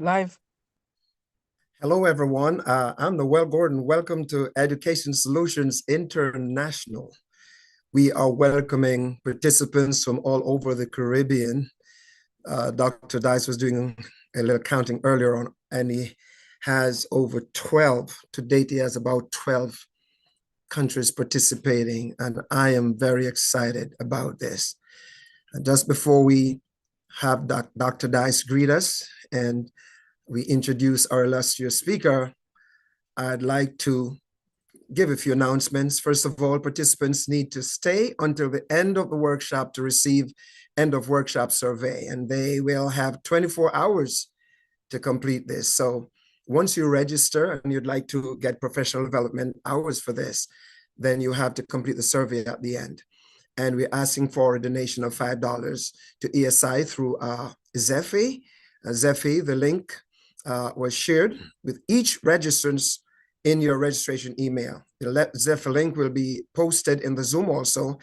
Live. Hello, everyone. I'm Noel Gordon. Welcome to Education Solutions International. We are welcoming participants from all over the Caribbean. Dr. Dice was doing a little counting earlier on, and he has over 12. To date, he has about 12 countries participating, and I am very excited about this. And just before we have Dr. Dice greet us and we introduce our illustrious speaker, I'd like to give a few announcements. First of all, participants need to stay until the end of the workshop to receive end of workshop survey, and they will have 24 hours to complete this. So once you register and you'd like to get professional development hours for this, then you have to complete the survey at the end. And we're asking for a donation of $5 to ESI through Zephy. Zephy, the link was shared with each registrant in your registration email. The Zephyr link will be posted in the Zoom also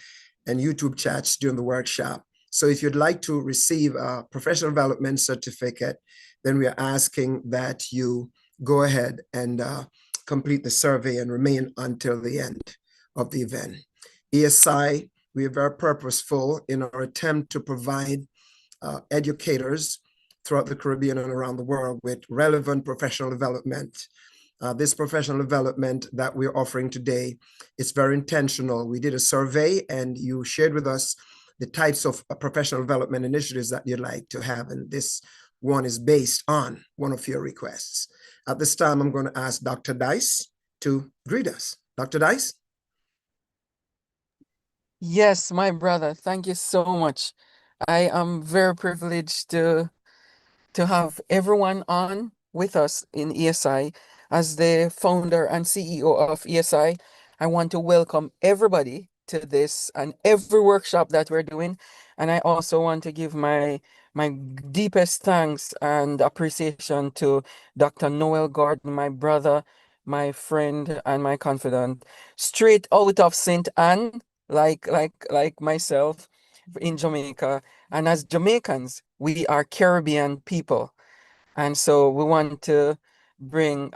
and YouTube chats during the workshop. So if you'd like to receive a professional development certificate, then we are asking that you go ahead and complete the survey and remain until the end of the event. ESI, we are very purposeful in our attempt to provide educators throughout the Caribbean and around the world with relevant professional development. This professional development that we're offering today is very intentional. We did a survey and you shared with us the types of professional development initiatives that you'd like to have, and this one is based on one of your requests. At this time, I'm going to ask Dr. Dice to greet us. Dr. Dice? Yes, my brother. Thank you so much. I am very privileged to have everyone on with us in ESI. As the founder and CEO of ESI, I want to welcome everybody to this and every workshop that we're doing. And I also want to give my deepest thanks and appreciation to Dr. Noel Gordon, my brother, my friend, and my confidant, straight out of St. Anne, like myself in Jamaica. And as Jamaicans, we are Caribbean people. And so we want to bring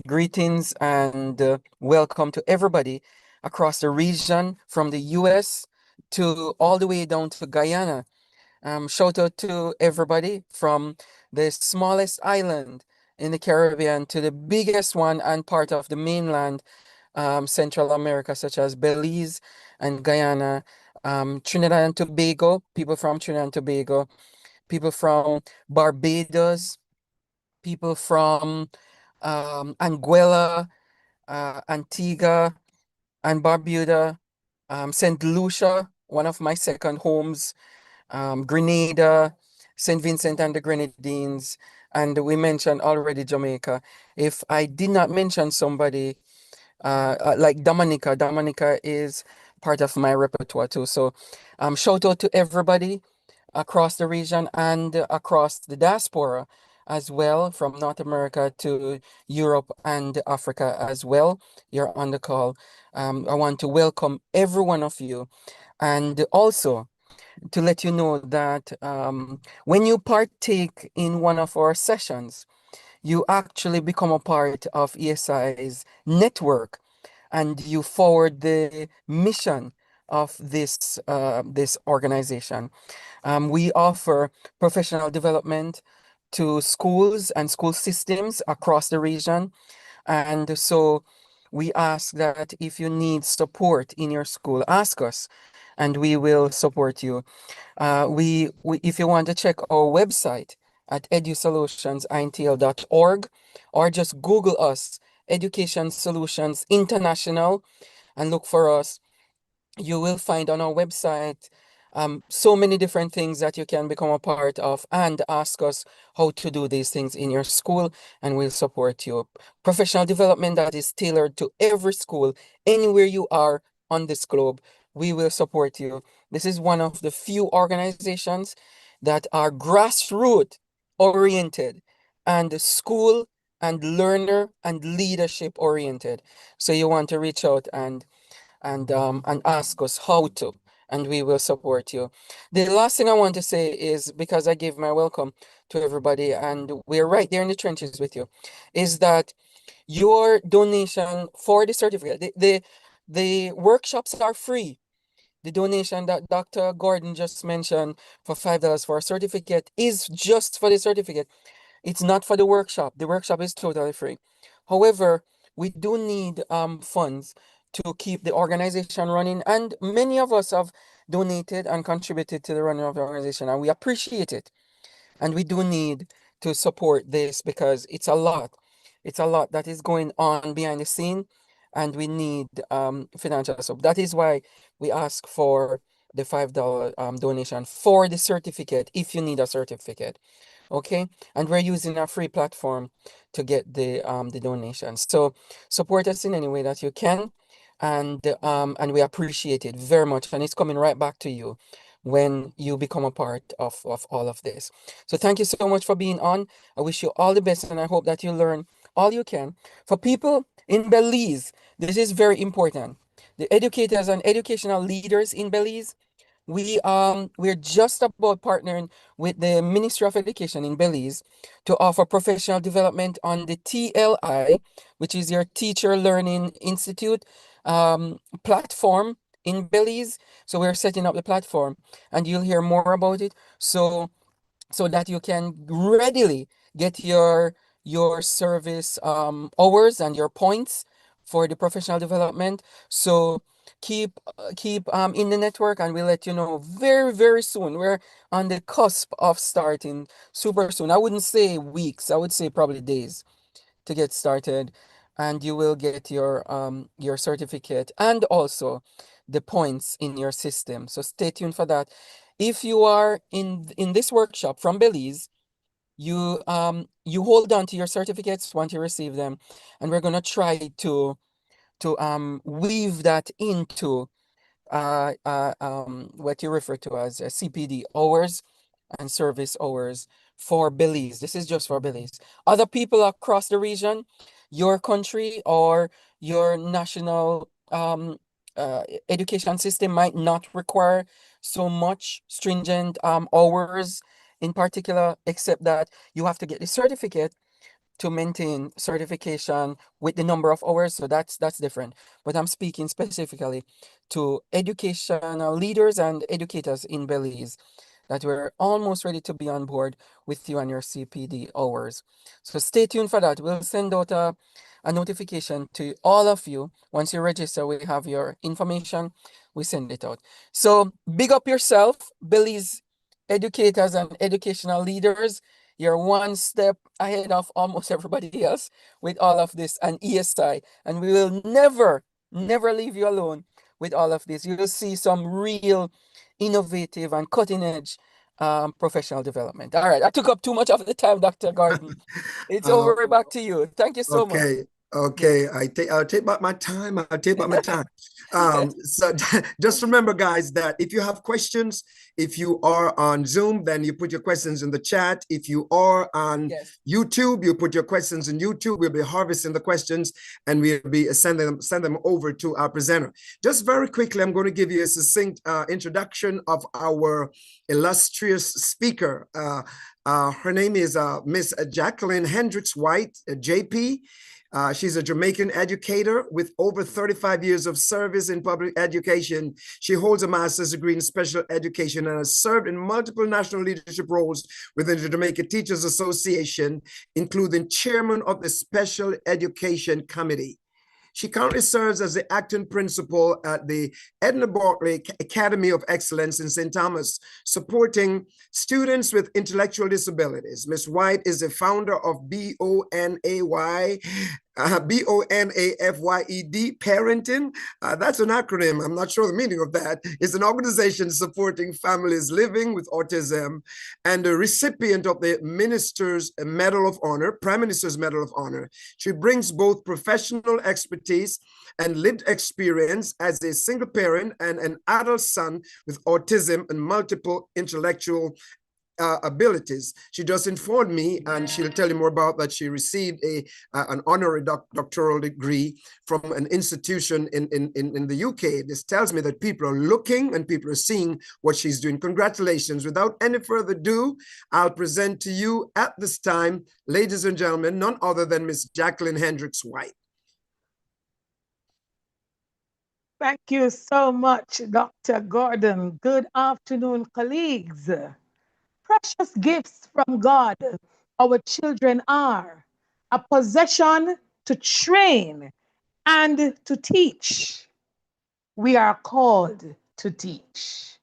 greetings and welcome to everybody across the region from the US to all the way down to Guyana. Shout out to everybody from the smallest island in the Caribbean to the biggest one and part of the mainland, Central America, such as Belize and Guyana, Trinidad and Tobago, people from Trinidad and Tobago, people from Barbados, people from Anguilla, Antigua, and Barbuda, St. Lucia, one of my second homes, Grenada, St. Vincent and the Grenadines, and we mentioned already Jamaica. If I did not mention somebody like Dominica, Dominica is part of my repertoire too. So shout out to everybody across the region and across the diaspora as well, from North America to Europe and Africa as well. You're on the call. I want to welcome every one of you. And also, to let you know that when you partake in one of our sessions, you actually become a part of ESI's network and you forward the mission of this organization. We offer professional development to schools and school systems across the region. And so we ask that if you need support in your school, ask us and we will support you. If you want to check our website at edusolutionsintl.org or just Google us, Education Solutions International, and look for us, you will find on our website so many different things that you can become a part of and ask us how to do these things in your school, and we'll support you. Professional development that is tailored to every school, anywhere you are on this globe, we will support you. This is one of the few organizations that are grassroots oriented and school and learner and leadership oriented. So you want to reach out and ask us how to. and we will support you. The last thing I want to say is, because I gave my welcome to everybody and we're right there in the trenches with you, is that your donation for the certificate, the workshops are free. The donation that Dr. Gordon just mentioned for $5 for a certificate is just for the certificate. It's not for the workshop. The workshop is totally free. However, we do need funds to keep the organization running, and many of us have donated and contributed to the running of the organization, and we appreciate it. And we do need to support this because it's a lot. It's a lot that is going on behind the scene, and we need financial support. That is why we ask for the $5 donation for the certificate if you need a certificate. Okay, and we're using a free platform to get the donations. So support us in any way that you can, and we appreciate it very much. And it's coming right back to you when you become a part of all of this. So thank you so much for being on. I wish you all the best, and I hope that you learn all you can. For people in Belize, this is very important. The educators and educational leaders in Belize, we're just about partnering with the Ministry of Education in Belize to offer professional development on the TLI, which is your Teacher Learning Institute platform in Belize. So we're setting up the platform, and you'll hear more about it. So that you can readily get your service hours and your points for the professional development. So keep in the network, and we'll let you know very, very soon. We're on the cusp of starting super soon. I wouldn't say weeks, I would say probably days to get started, and you will get your certificate and also the points in your system. So stay tuned for that. If you are in this workshop from Belize, you hold on to your certificates once you receive them, and we're gonna try to weave that into what you refer to as CPD hours and service hours for Belize. This is just for Belize. Other people across the region, your country or your national education system might not require so much stringent hours in particular, except that you have to get the certificate to maintain certification with the number of hours. So that's different. But I'm speaking specifically to educational leaders and educators in Belize that we're almost ready to be on board with you and your CPD hours. So stay tuned for that. We'll send out a notification to all of you. Once you register, we have your information. We send it out. So big up yourself, Belize educators and educational leaders. You're one step ahead of almost everybody else with all of this and ESI. And we will never, never leave you alone with all of this. You'll see some real innovative and cutting edge professional development. All right, I took up too much of the time, Dr. Gordon. It's Uh, over back to you. Thank you so much. okay, Yes. okay. I'll take back my time. I'll take back my time. So just remember, guys, that if you have questions, if you are on Zoom, then you put your questions in the chat. If you are on Yes. YouTube, you put your questions in YouTube. We'll be harvesting the questions and we'll be send them over to our presenter. Just very quickly, I'm going to give you a succinct introduction of our illustrious speaker. Her name is Miss Jacqueline Hendricks White, JP. She's a Jamaican educator with over 35 years of service in public education. She holds a master's degree in special education and has served in multiple national leadership roles within the Jamaica Teachers Association, including chairman of the Special Education Committee. She currently serves as the acting principal at the Edna Bartley Academy of Excellence in St. Thomas, supporting students with intellectual disabilities. Ms. White is the founder of BONAFYED, Parenting. That's an acronym. I'm not sure the meaning of that. It's an organization supporting families living with autism, and a recipient of the Minister's Medal of Honor, Prime Minister's Medal of Honor. She brings both professional expertise and lived experience as a single parent and an adult son with autism and multiple intellectual abilities. She just informed me, and she'll tell you more about that. She received an honorary doctoral degree from an institution in the UK. This tells me that people are looking and people are seeing what she's doing. Congratulations. Without any further ado, I'll present to you at this time, ladies and gentlemen, none other than Miss Jacqueline Hendricks White. Thank you so much, Dr. Gordon. Good afternoon, colleagues. Precious gifts from God, our children are a possession to train and to teach. We are called to teach.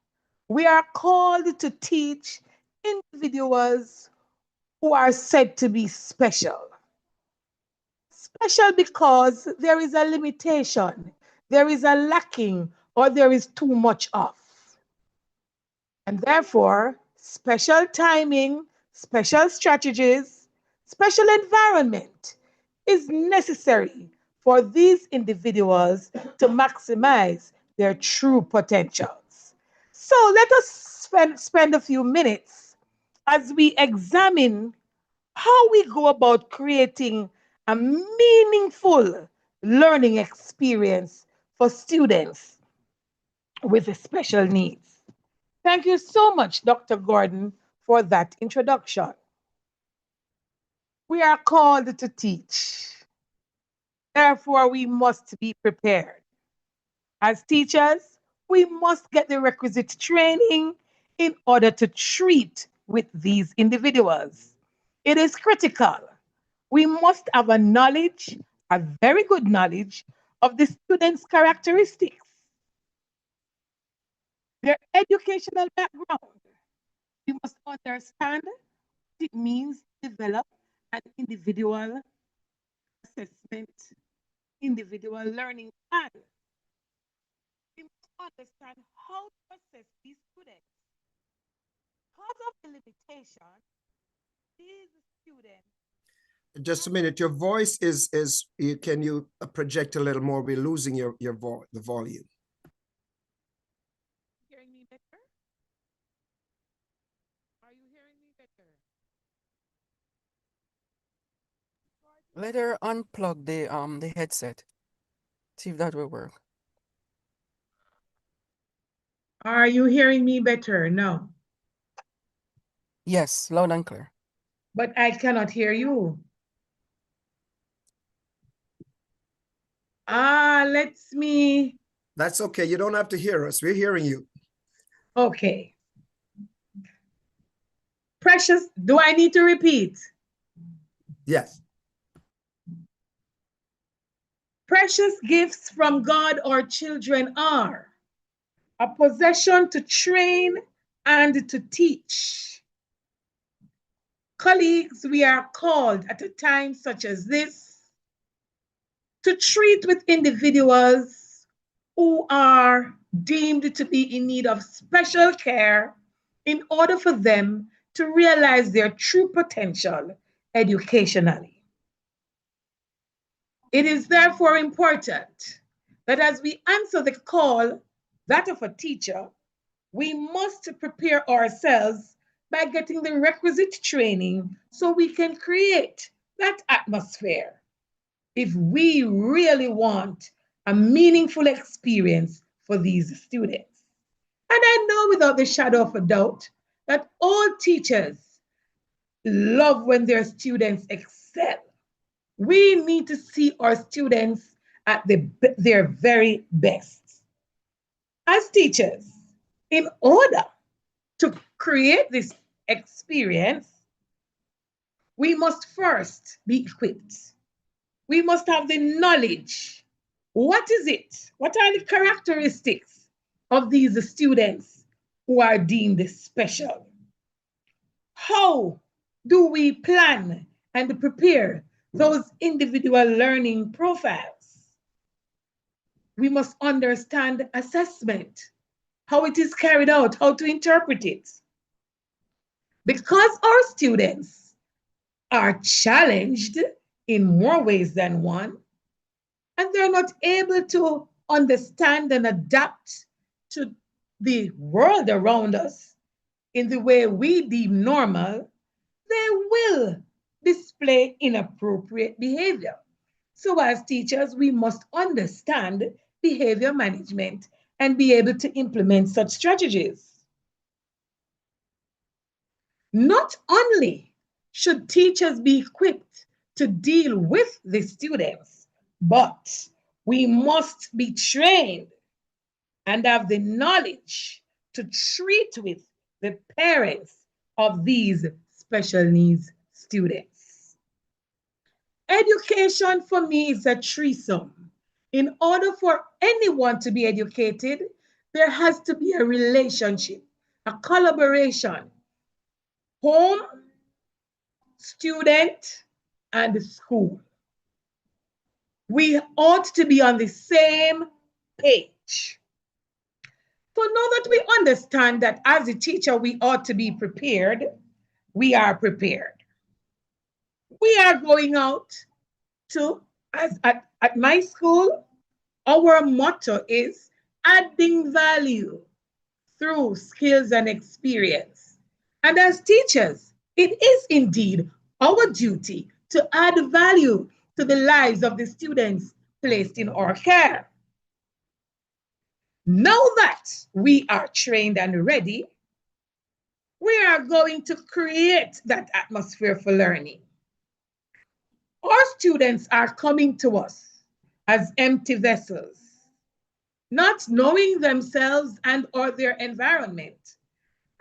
We are called to teach individuals who are said to be special. Special because there is a limitation, there is a lacking, or there is too much of. And therefore, special timing, special strategies, special environment is necessary for these individuals to maximize their true potentials. So let us spend a few minutes as we examine how we go about creating a meaningful learning experience for students with special needs. Thank you so much, Dr. Gordon, for that introduction. We are called to teach. Therefore, we must be prepared. As teachers, we must get the requisite training in order to treat with these individuals. It is critical. We must have a knowledge, a very good knowledge of the students' characteristics, their educational background. We must understand what it means to develop an individual assessment, individual learning plan. We must understand how to assess these students. Because of the limitation, these students. Just a minute. Your voice is can you project a little more? We're losing the volume. Hearing me better? Are you hearing me better? Let her unplug the headset. See if that will work. Are you hearing me better? No. Yes, loud and clear. But I cannot hear you. Let's me. That's okay. You don't have to hear us. We're hearing you. Okay. Precious, do I need to repeat? Yes. Precious gifts from God our children are a possession to train and to teach. Colleagues, we are called at a time such as this to treat with individuals who are deemed to be in need of special care in order for them to realize their true potential educationally. It is therefore important that as we answer the call, that of a teacher, we must prepare ourselves by getting the requisite training so we can create that atmosphere if we really want a meaningful experience for these students. And I know without the shadow of a doubt that all teachers love when their students excel. We need to see our students at their very best. As teachers, in order to create this experience, we must first be equipped. We must have the knowledge. What is it? What are the characteristics of these students who are deemed special? How do we plan and prepare those individual learning profiles? We must understand assessment, how it is carried out, how to interpret it. Because our students are challenged in more ways than one, and they're not able to understand and adapt to the world around us, in the way we deem normal, they will display inappropriate behavior. So as teachers, we must understand behavior management and be able to implement such strategies. Not only should teachers be equipped to deal with the students, but we must be trained and have the knowledge to treat with the parents of these special needs students. Education for me is a threesome. In order for anyone to be educated, there has to be a relationship, a collaboration. Home, student, and school. We ought to be on the same page. So now that we understand that as a teacher, we ought to be prepared, we are prepared. We are going out to, at my school, our motto is adding value through skills and experience. And as teachers, it is indeed our duty to add value to the lives of the students placed in our care. Now that we are trained and ready, we are going to create that atmosphere for learning. Our students are coming to us as empty vessels, not knowing themselves and or their environment.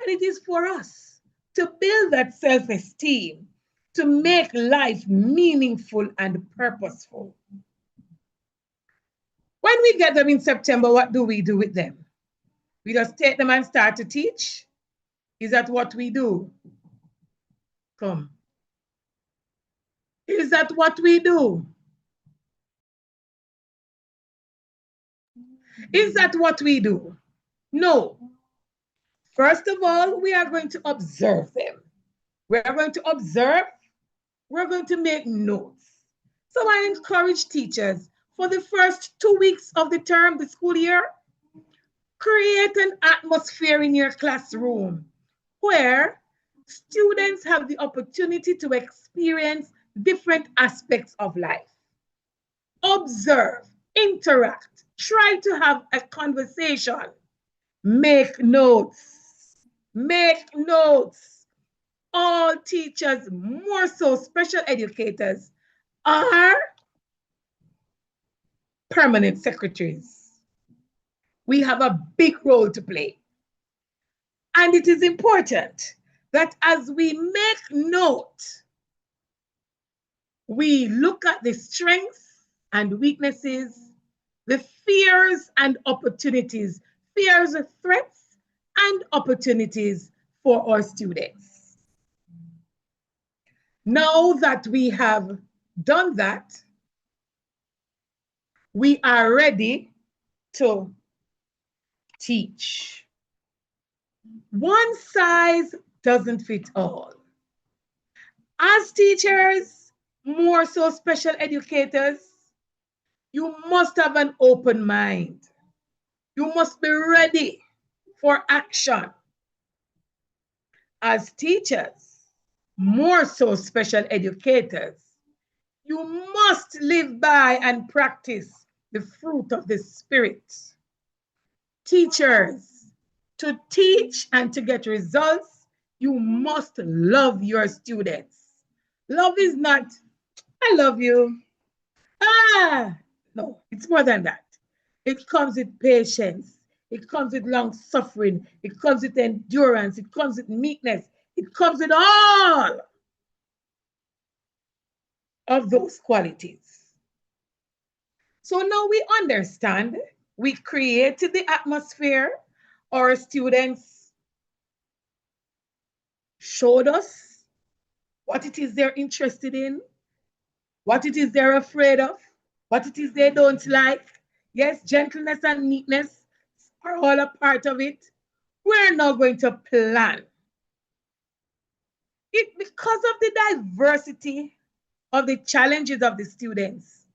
And it is for us to build that self-esteem, to make life meaningful and purposeful. When we get them in September, what do we do with them? We just take them and start to teach? Is that what we do? Come. Is that what we do? Is that what we do? No. First of all, we are going to observe them. We are going to observe. We're going to make notes. So I encourage teachers for the first 2 weeks of the term, the school year, create an atmosphere in your classroom where students have the opportunity to experience different aspects of life. Observe, interact, try to have a conversation, make notes, make notes. All teachers, more so special educators, are permanent secretaries. We have a big role to play. And it is important that as we make note, we look at the strengths and weaknesses, the fears and opportunities, fears, threats, and opportunities for our students. Now that we have done that, we are ready to teach. One size doesn't fit all. As teachers, more so special educators, you must have an open mind. You must be ready for action. As teachers, more so special educators, you must live by and practice the fruit of the Spirit. Teachers, to teach and to get results, you must love your students. Love is not, I love you. No, it's more than that. It comes with patience. It comes with long suffering. It comes with endurance. It comes with meekness. It comes with all of those qualities. So now we understand, we created the atmosphere. Our students showed us what it is they're interested in, what it is they're afraid of, what it is they don't like. Yes, gentleness and meekness are all a part of it. We're now going to plan. Because of the diversity of the challenges of the students,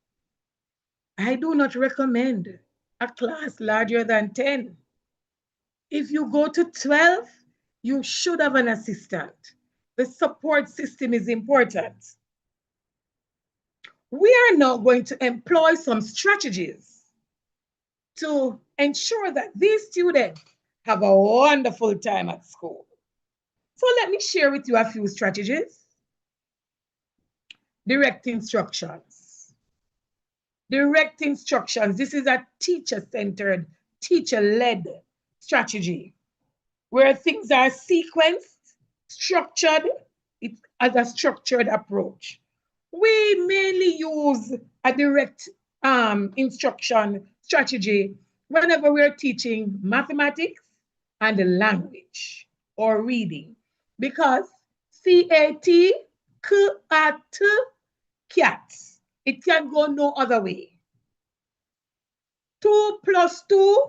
I do not recommend a class larger than 10. If you go to 12, you should have an assistant. The support system is important. We are now going to employ some strategies to ensure that these students have a wonderful time at school. So let me share with you a few strategies. Direct instructions. Direct instructions. This is a teacher-centered, teacher-led strategy where things are sequenced, structured. It as a structured approach. We mainly use a direct instruction strategy whenever we're teaching mathematics and language or reading, because CAT, cat, it can go no other way. 2 plus 2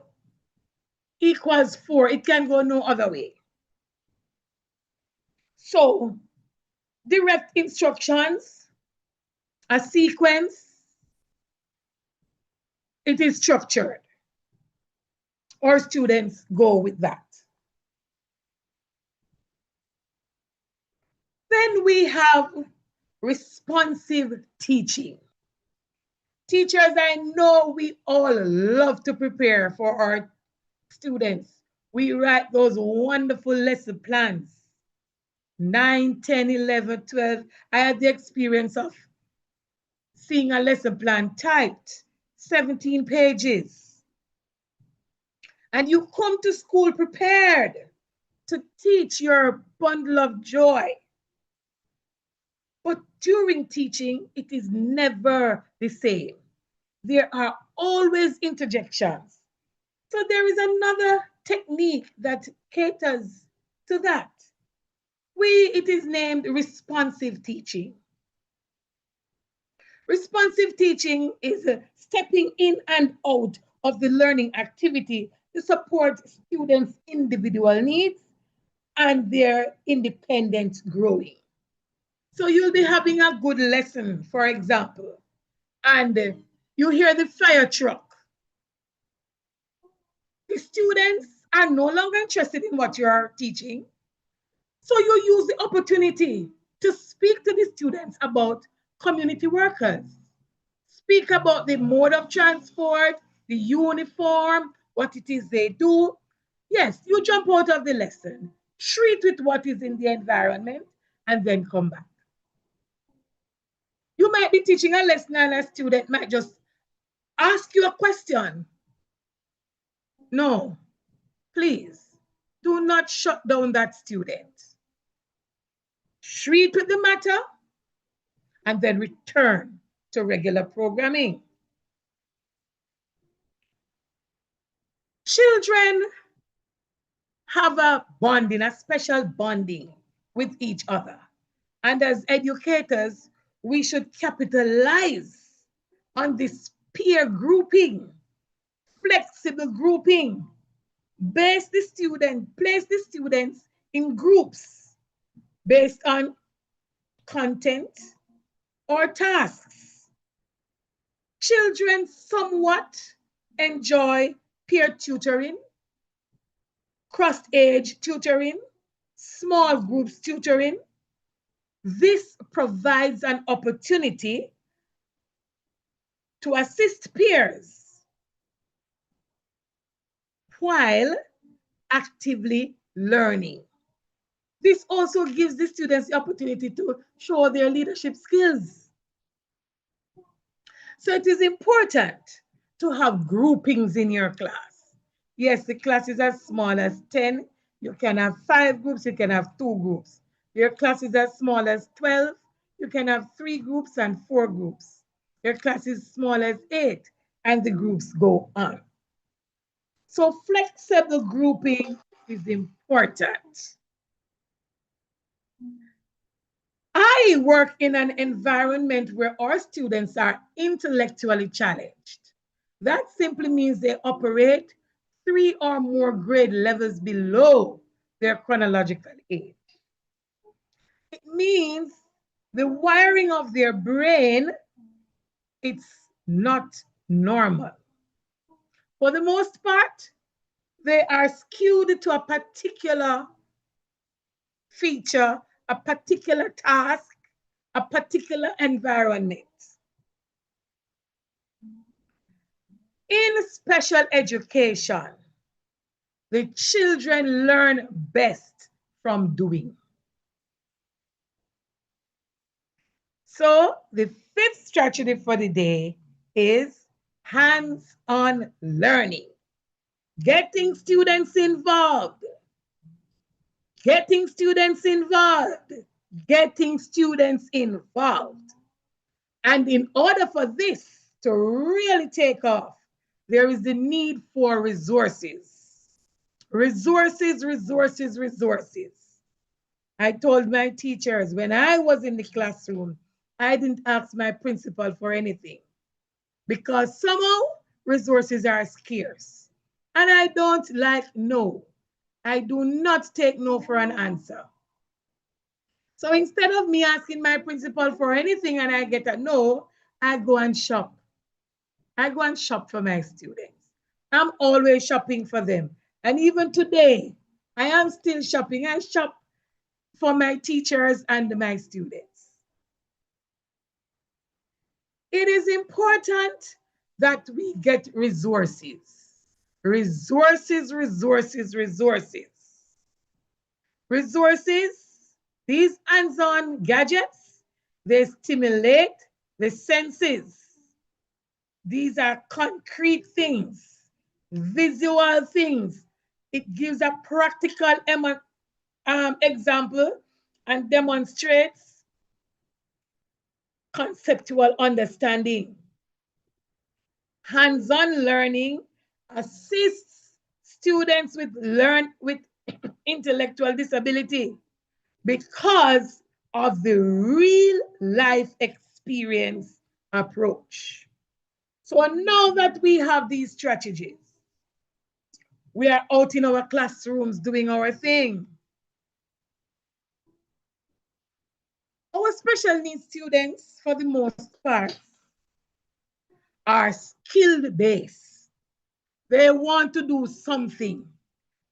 equals 4. It can go no other way. So, direct instructions, a sequence, it is structured. Our students go with that. Then we have responsive teaching. Teachers, I know we all love to prepare for our students. We write those wonderful lesson plans. 9, 10, 11, 12. I had the experience of seeing a lesson plan typed, 17 pages. And you come to school prepared to teach your bundle of joy. But during teaching, it is never the same. There are always interjections. So there is another technique that caters to that. It is named responsive teaching. Responsive teaching is stepping in and out of the learning activity to support students' individual needs and their independent growing. So you'll be having a good lesson, for example, and you hear the fire truck. The students are no longer interested in what you are teaching. So you use the opportunity to speak to the students about community workers. Speak about the mode of transport, the uniform, what it is they do. Yes, you jump out of the lesson, treat with what is in the environment, and then come back. You might be teaching a lesson and a student might just ask you a question. No, please, do not shut down that student. Treat with the matter and then return to regular programming. Children have a bonding, a special bonding with each other. And as educators, we should capitalize on this peer grouping, flexible grouping, place the students in groups based on content or tasks. Children somewhat enjoy peer tutoring, cross-age tutoring, small groups tutoring. This provides an opportunity to assist peers while actively learning. This also gives the students the opportunity to show their leadership skills. So it is important to have groupings in your class. Yes, the class is as small as 10. You can have 5 groups, you can have 2 groups. Your class is as small as 12. You can have 3 groups and 4 groups. Your class is small as 8, and the groups go on. So flexible grouping is important. I work in an environment where our students are intellectually challenged. That simply means they operate 3 or more grade levels below their chronological age. It means the wiring of their brain, it's not normal. For the most part, they are skewed to a particular feature a particular task, a particular environment. In special education, the children learn best from doing. So the fifth strategy for the day is hands-on learning. Getting students involved. Getting students involved. Getting students involved. And in order for this to really take off, there is the need for resources. Resources, resources, resources. I told my teachers when I was in the classroom, I didn't ask my principal for anything because somehow resources are scarce. And I don't like no. I do not take no for an answer. So instead of me asking my principal for anything and I get a no, I go and shop. I go and shop for my students. I'm always shopping for them. And even today, I am still shopping. I shop for my teachers and my students. It is important that we get resources. Resources, resources, resources. Resources, these hands-on gadgets, they stimulate the senses. These are concrete things, visual things. It gives a practical example and demonstrates conceptual understanding. Hands-on learning assists students with intellectual disability because of the real life experience approach. So now that we have these strategies, we are out in our classrooms doing our thing. Our special needs students, for the most part, are skilled based. They want to do something.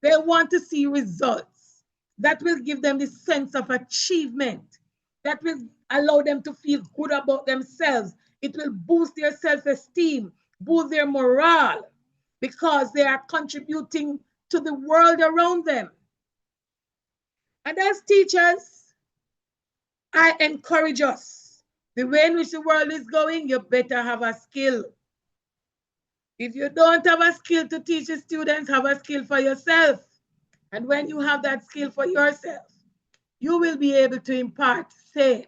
They want to see results that will give them the sense of achievement, that will allow them to feel good about themselves. It will boost their self-esteem, boost their morale, because they are contributing to the world around them. And as teachers, I encourage us, the way in which the world is going, you better have a skill. If you don't have a skill to teach the students, have a skill for yourself. And when you have that skill for yourself, you will be able to impart same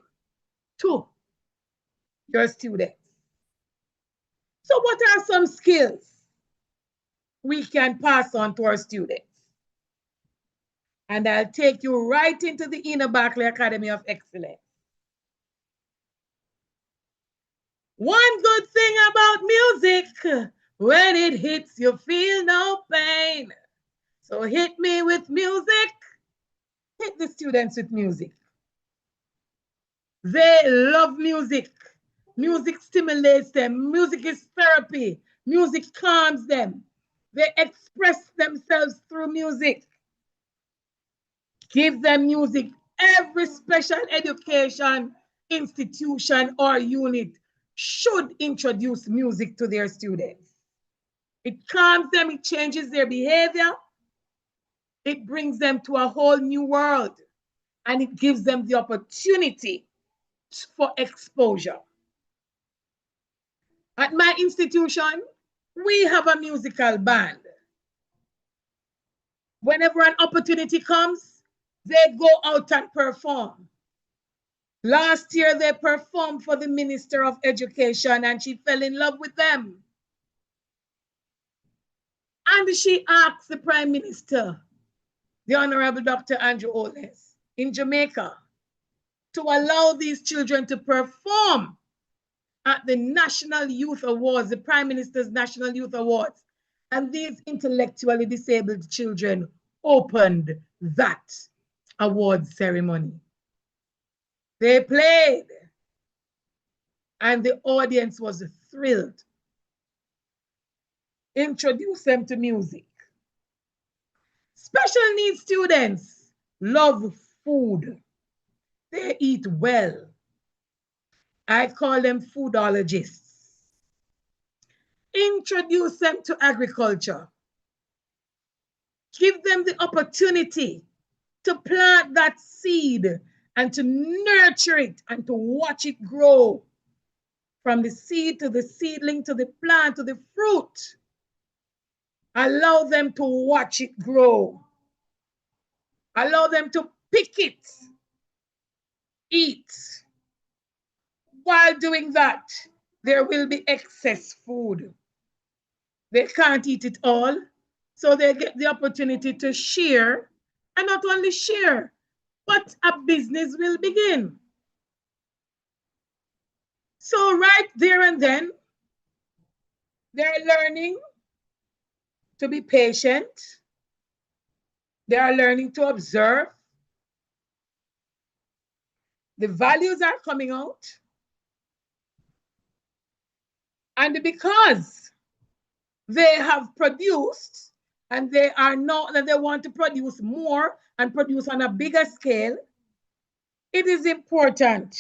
to your students. So what are some skills we can pass on to our students? And I'll take you right into the Ina Barkley Academy of Excellence. One good thing about music, when it hits, you feel no pain. So hit me with music. Hit the students with music. They love music. Music stimulates them. Music is therapy. Music calms them. They express themselves through music. Give them music. Every special education institution or unit should introduce music to their students. It calms them, it changes their behavior, it brings them to a whole new world, and it gives them the opportunity for exposure. At my institution, we have a musical band. Whenever an opportunity comes, they go out and perform. Last year, they performed for the Minister of Education and she fell in love with them. And she asked the Prime Minister, the Honorable Dr. Andrew Holness, in Jamaica, to allow these children to perform at the National Youth Awards, the Prime Minister's National Youth Awards. And these intellectually disabled children opened that awards ceremony. They played, and the audience was thrilled. Introduce them to music. Special needs students love food. They eat well. I call them foodologists. Introduce them to agriculture. Give them the opportunity to plant that seed and to nurture it and to watch it grow from the seed to the seedling to the plant to the fruit. Allow them to watch it grow. Allow them to pick it, eat. While doing that, there will be excess food. They can't eat it all, so they get the opportunity to share, and not only share, but a business will begin. So right there and then, they're learning to be patient. They are learning to observe. The values are coming out. And because they have produced and they are not that they want to produce more and produce on a bigger scale, it is important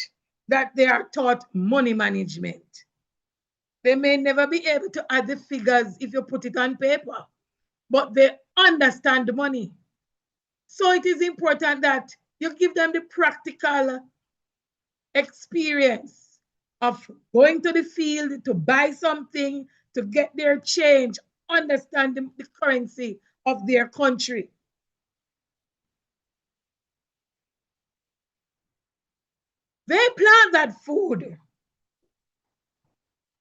that they are taught money management. They may never be able to add the figures if you put it on paper, but they understand money. So it is important that you give them the practical experience of going to the field to buy something, to get their change, understand the currency of their country. They plant that food.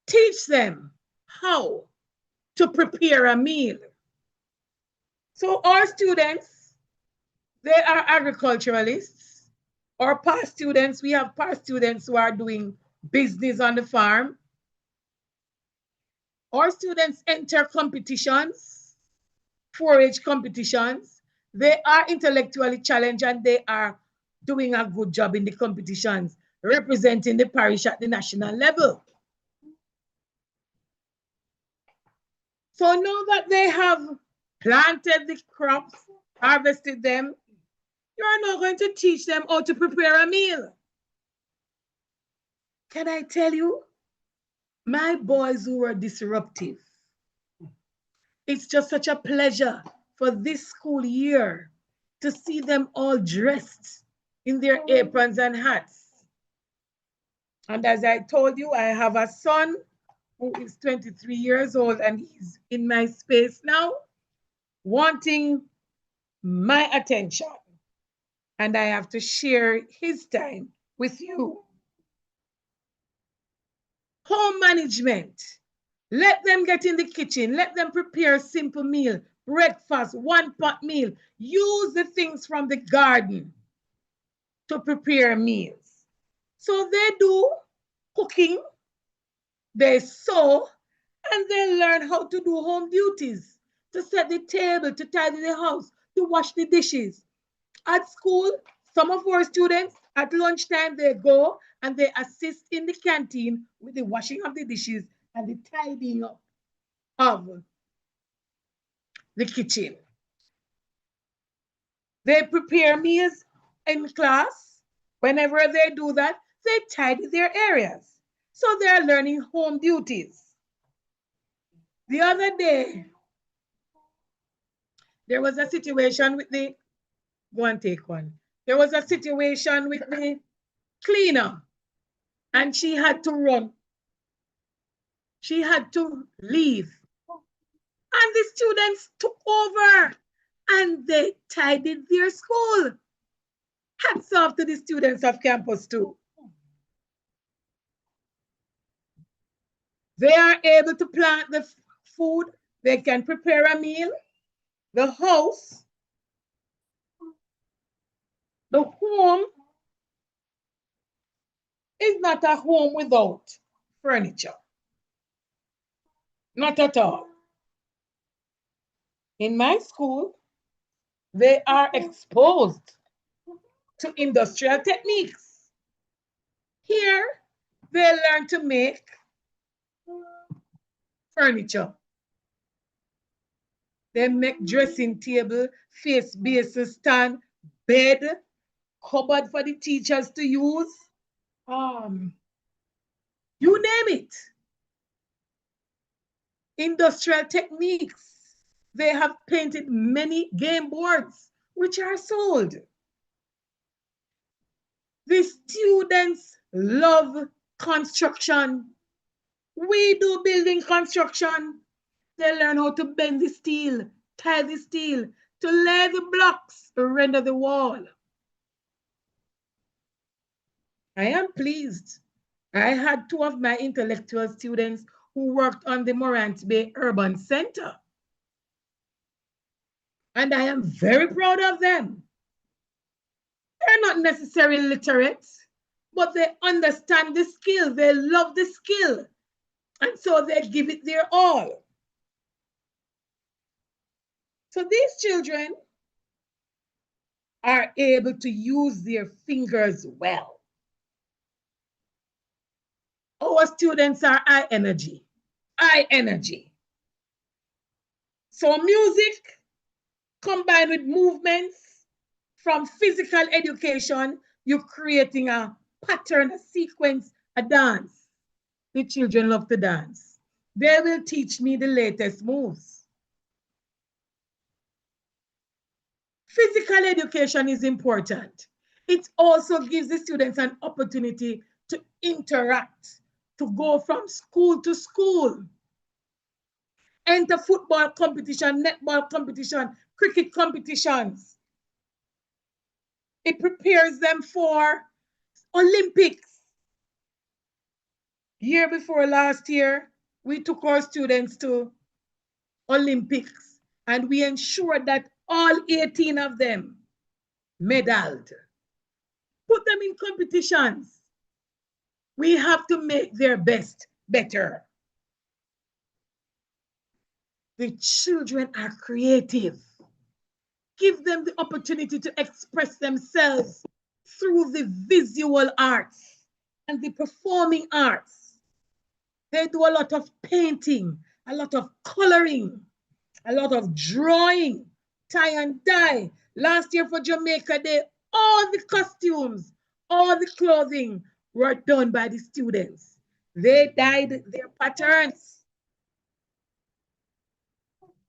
Teach them how to prepare a meal. So our students, they are agriculturalists. Our past students, we have past students who are doing business on the farm. Our students enter competitions, 4-H competitions. They are intellectually challenged and they are doing a good job in the competitions, representing the parish at the national level. So now that they have planted the crops, harvested them, you are now going to teach them how to prepare a meal. Can I tell you, my boys who were disruptive, it's just such a pleasure for this school year to see them all dressed in their aprons and hats. And as I told you, I have a son who is 23 years old and he's in my space now, wanting my attention. And I have to share his time with you. Home management. Let them get in the kitchen. Let them prepare a simple meal, breakfast, one-pot meal. Use the things from the garden to prepare meals. So they do cooking, they sew, and they learn how to do home duties, to set the table, to tidy the house, to wash the dishes. At school, some of our students, at lunchtime, they go and they assist in the canteen with the washing of the dishes and the tidying up of the kitchen. They prepare meals in class. Whenever they do that, they tidy their areas. So they're learning home duties. The other day, there was a situation with the, go and take one. There was a situation with the cleaner and she had to run. She had to leave. And the students took over and they tidied their school. Hats off to the students of campus 2. They are able to plant the food. They can prepare a meal. The house, the home is not a home without furniture. Not at all. In my school, they are exposed to industrial techniques. Here, they learn to make furniture. They make dressing table, face basin stand, bed, cupboard for the teachers to use. You name it. Industrial techniques. They have painted many game boards, which are sold. The students love construction. We do building construction. They learn how to bend the steel, tie the steel, to lay the blocks, render the wall. I am pleased. I had two of my intellectual students who worked on the Morant Bay Urban Center. And I am very proud of them. They're not necessarily literate, but they understand the skill. They love the skill. And so they give it their all. So these children are able to use their fingers well. Our students are high energy. So music combined with movements from physical education, you're creating a pattern, a sequence, a dance. The children love to dance. They will teach me the latest moves. Physical education is important. It also gives the students an opportunity to interact, to go from school to school, enter football competition, netball competition, cricket competitions. It prepares them for Olympics. Year before last year, we took our students to Olympics and we ensured that all 18 of them medaled. Put them in competitions. We have to make their best better. The children are creative. Give them the opportunity to express themselves through the visual arts and the performing arts. They do a lot of painting, a lot of coloring, a lot of drawing, tie and dye. Last year for Jamaica Day, all the costumes, all the clothing were done by the students. They dyed their patterns.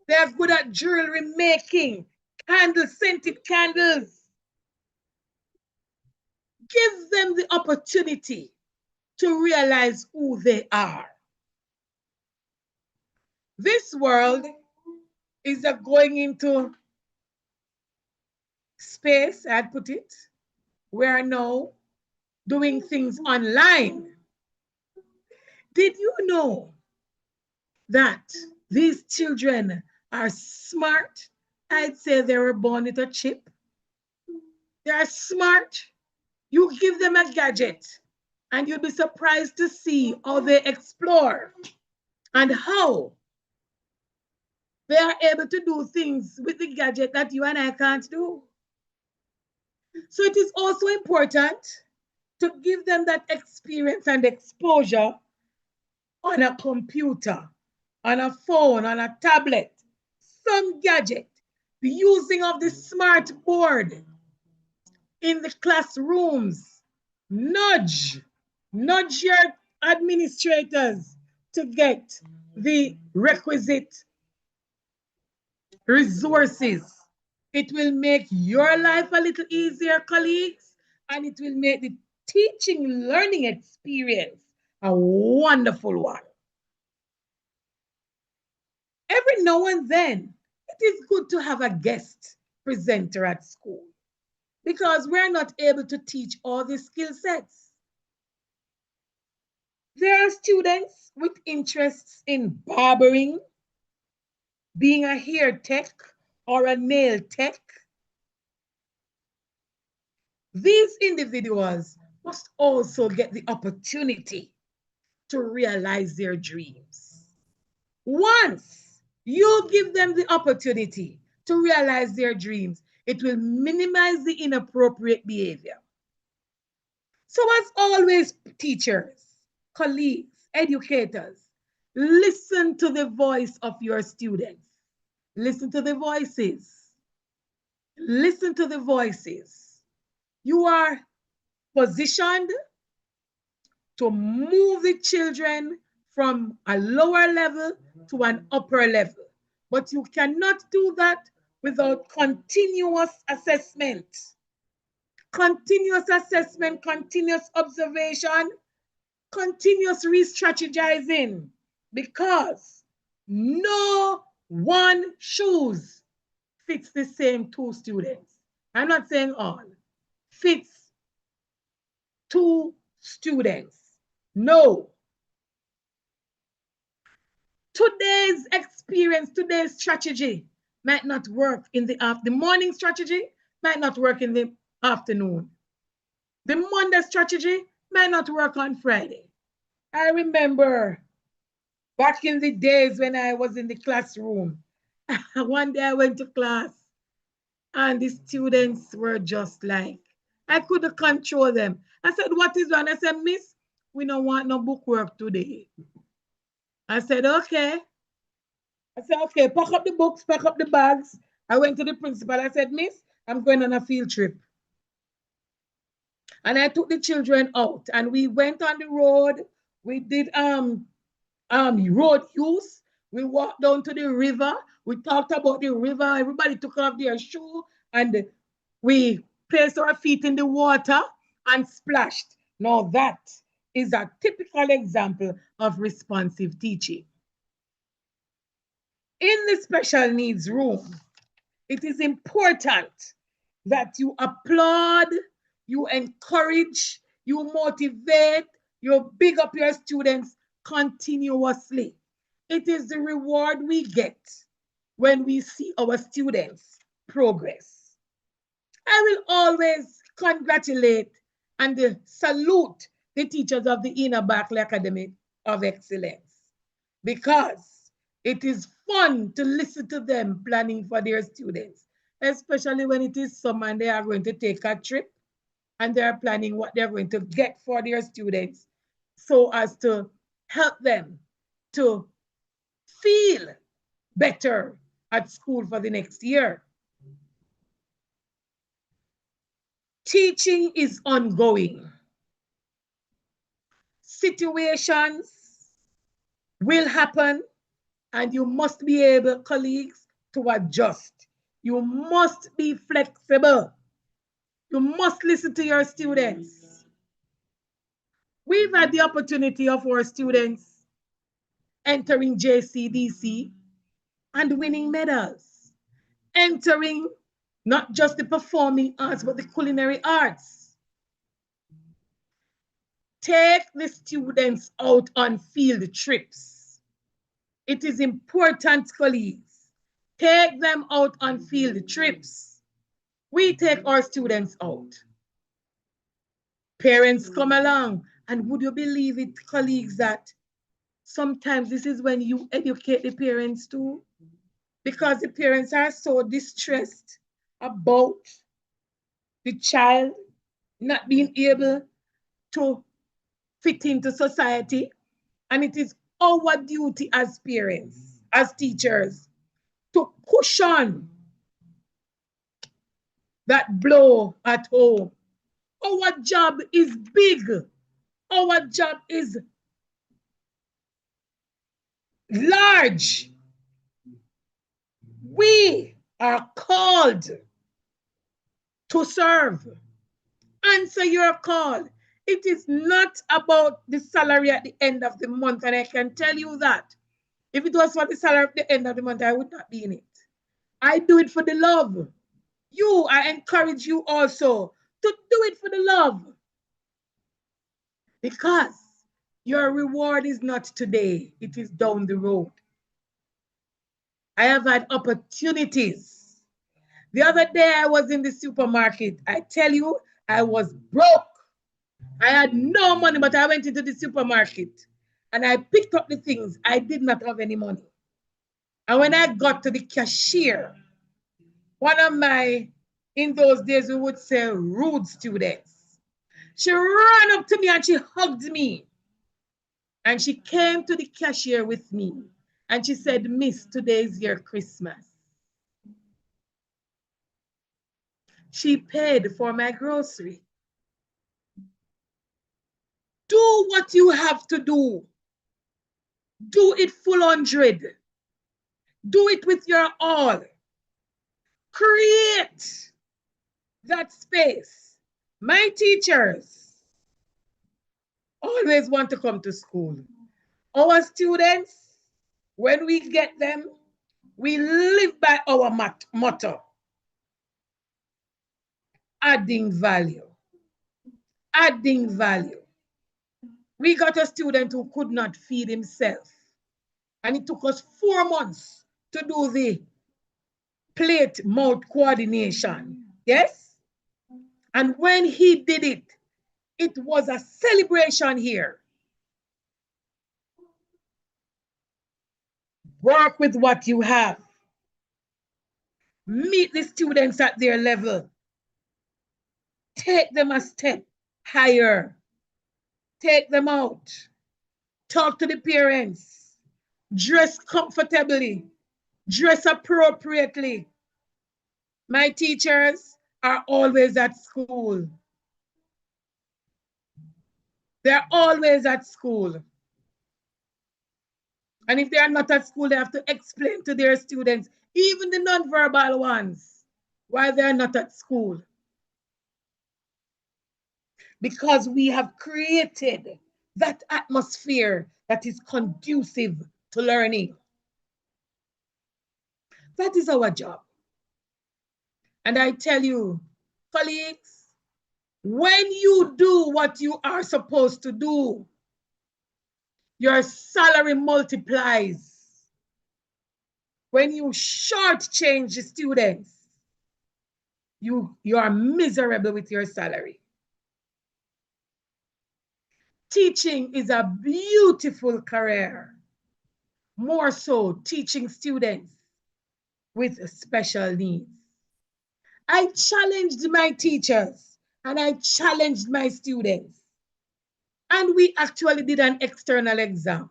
They're good at jewelry making, candles, scented candles. Give them the opportunity to realize who they are. This world is going into space, I'd put it. We are now doing things online. Did you know that these children are smart? I'd say they were born with a chip. They are smart. You give them a gadget and you'll be surprised to see how they explore and how they are able to do things with the gadget that you and I can't do. So it is also important to give them that experience and exposure on a computer, on a phone, on a tablet, some gadget, the using of the smart board in the classrooms. Nudge your administrators to get the requisite resources. It will make your life a little easier, colleagues, and it will make the teaching learning experience a wonderful one. Every now and then, it is good to have a guest presenter at school because we're not able to teach all the skill sets. There are students with interests in barbering, being a hair tech or a nail tech. These individuals must also get the opportunity to realize their dreams. Once you give them the opportunity to realize their dreams, it will minimize the inappropriate behavior. So as always, teachers, colleagues, educators, listen to the voice of your students. Listen to the voices. Listen to the voices. You are positioned to move the children from a lower level to an upper level. But you cannot do that without continuous assessment. Continuous assessment, continuous observation, continuous re-strategizing, because no one shoes fits the same two students. I'm not saying all, fits two students. No. Today's experience, today's strategy might not work in the morning strategy might not work in the afternoon. The Monday strategy might not work on Friday. I remember back in the days when I was in the classroom, one day I went to class and the students were just like, I couldn't control them. I said, what is wrong? I said, Miss, we don't want no book work today. I said, okay. I said, okay, pack up the books, pack up the bags. I went to the principal. I said, Miss, I'm going on a field trip. And I took the children out and we went on the road. We did road use. We walked down to the river. We talked about the river. Everybody took off their shoe and we placed our feet in the water and splashed. Now that is a typical example of responsive teaching. In the special needs room, it is important that you applaud, you encourage, you motivate, you big up your students continuously. It is the reward we get when we see our students progress. I will always congratulate and salute the teachers of the Ina Barkley Academy of Excellence, because it is fun to listen to them planning for their students, especially when it is summer and they are going to take a trip and they are planning what they're going to get for their students so as to help them to feel better at school for the next year. Teaching is ongoing. Situations will happen and you must be able, colleagues, to adjust. You must be flexible. You must listen to your students. We've had the opportunity of our students entering JCDC and winning medals, entering not just the performing arts, but the culinary arts. Take the students out on field trips. It is important, colleagues. Take them out on field trips. We take our students out. Parents come along. And would you believe it, colleagues, that sometimes this is when you educate the parents too? Because the parents are so distressed about the child not being able to fit into society. And it is our duty as parents, as teachers, to cushion that blow at home. Our job is big. Our job is large. We are called to serve. Answer your call. It is not about the salary at the end of the month. And I can tell you that if it was for the salary at the end of the month, I would not be in it. I do it for the love. I encourage you also to do it for the love. Because your reward is not today, it is down the road. I have had opportunities. The other day I was in the supermarket. I tell you, I was broke. I had no money, but I went into the supermarket and I picked up the things. I did not have any money. And when I got to the cashier, one of my, in those days, we would say rude students, she ran up to me and she hugged me. And she came to the cashier with me. And she said, Miss, today is your Christmas. She paid for my grocery. Do what you have to do. Do it full 100. Do it with your all. Create that space. My teachers always want to come to school. Our students, when we get them, we live by our motto. Adding value. Adding value. We got a student who could not feed himself. And it took us 4 months to do the plate mouth coordination. Yes? And when he did it, it was a celebration here. Work with what you have. Meet the students at their level. Take them a step higher. Take them out. Talk to the parents. Dress comfortably. Dress appropriately. My teachers are always at school. They're always at school. And if they are not at school, they have to explain to their students, even the nonverbal ones, why they're not at school. Because we have created that atmosphere that is conducive to learning. That is our job. And I tell you, colleagues, when you do what you are supposed to do, your salary multiplies. When you shortchange the students, you are miserable with your salary. Teaching is a beautiful career, more so teaching students with special needs. I challenged my teachers and I challenged my students. And we actually did an external exam.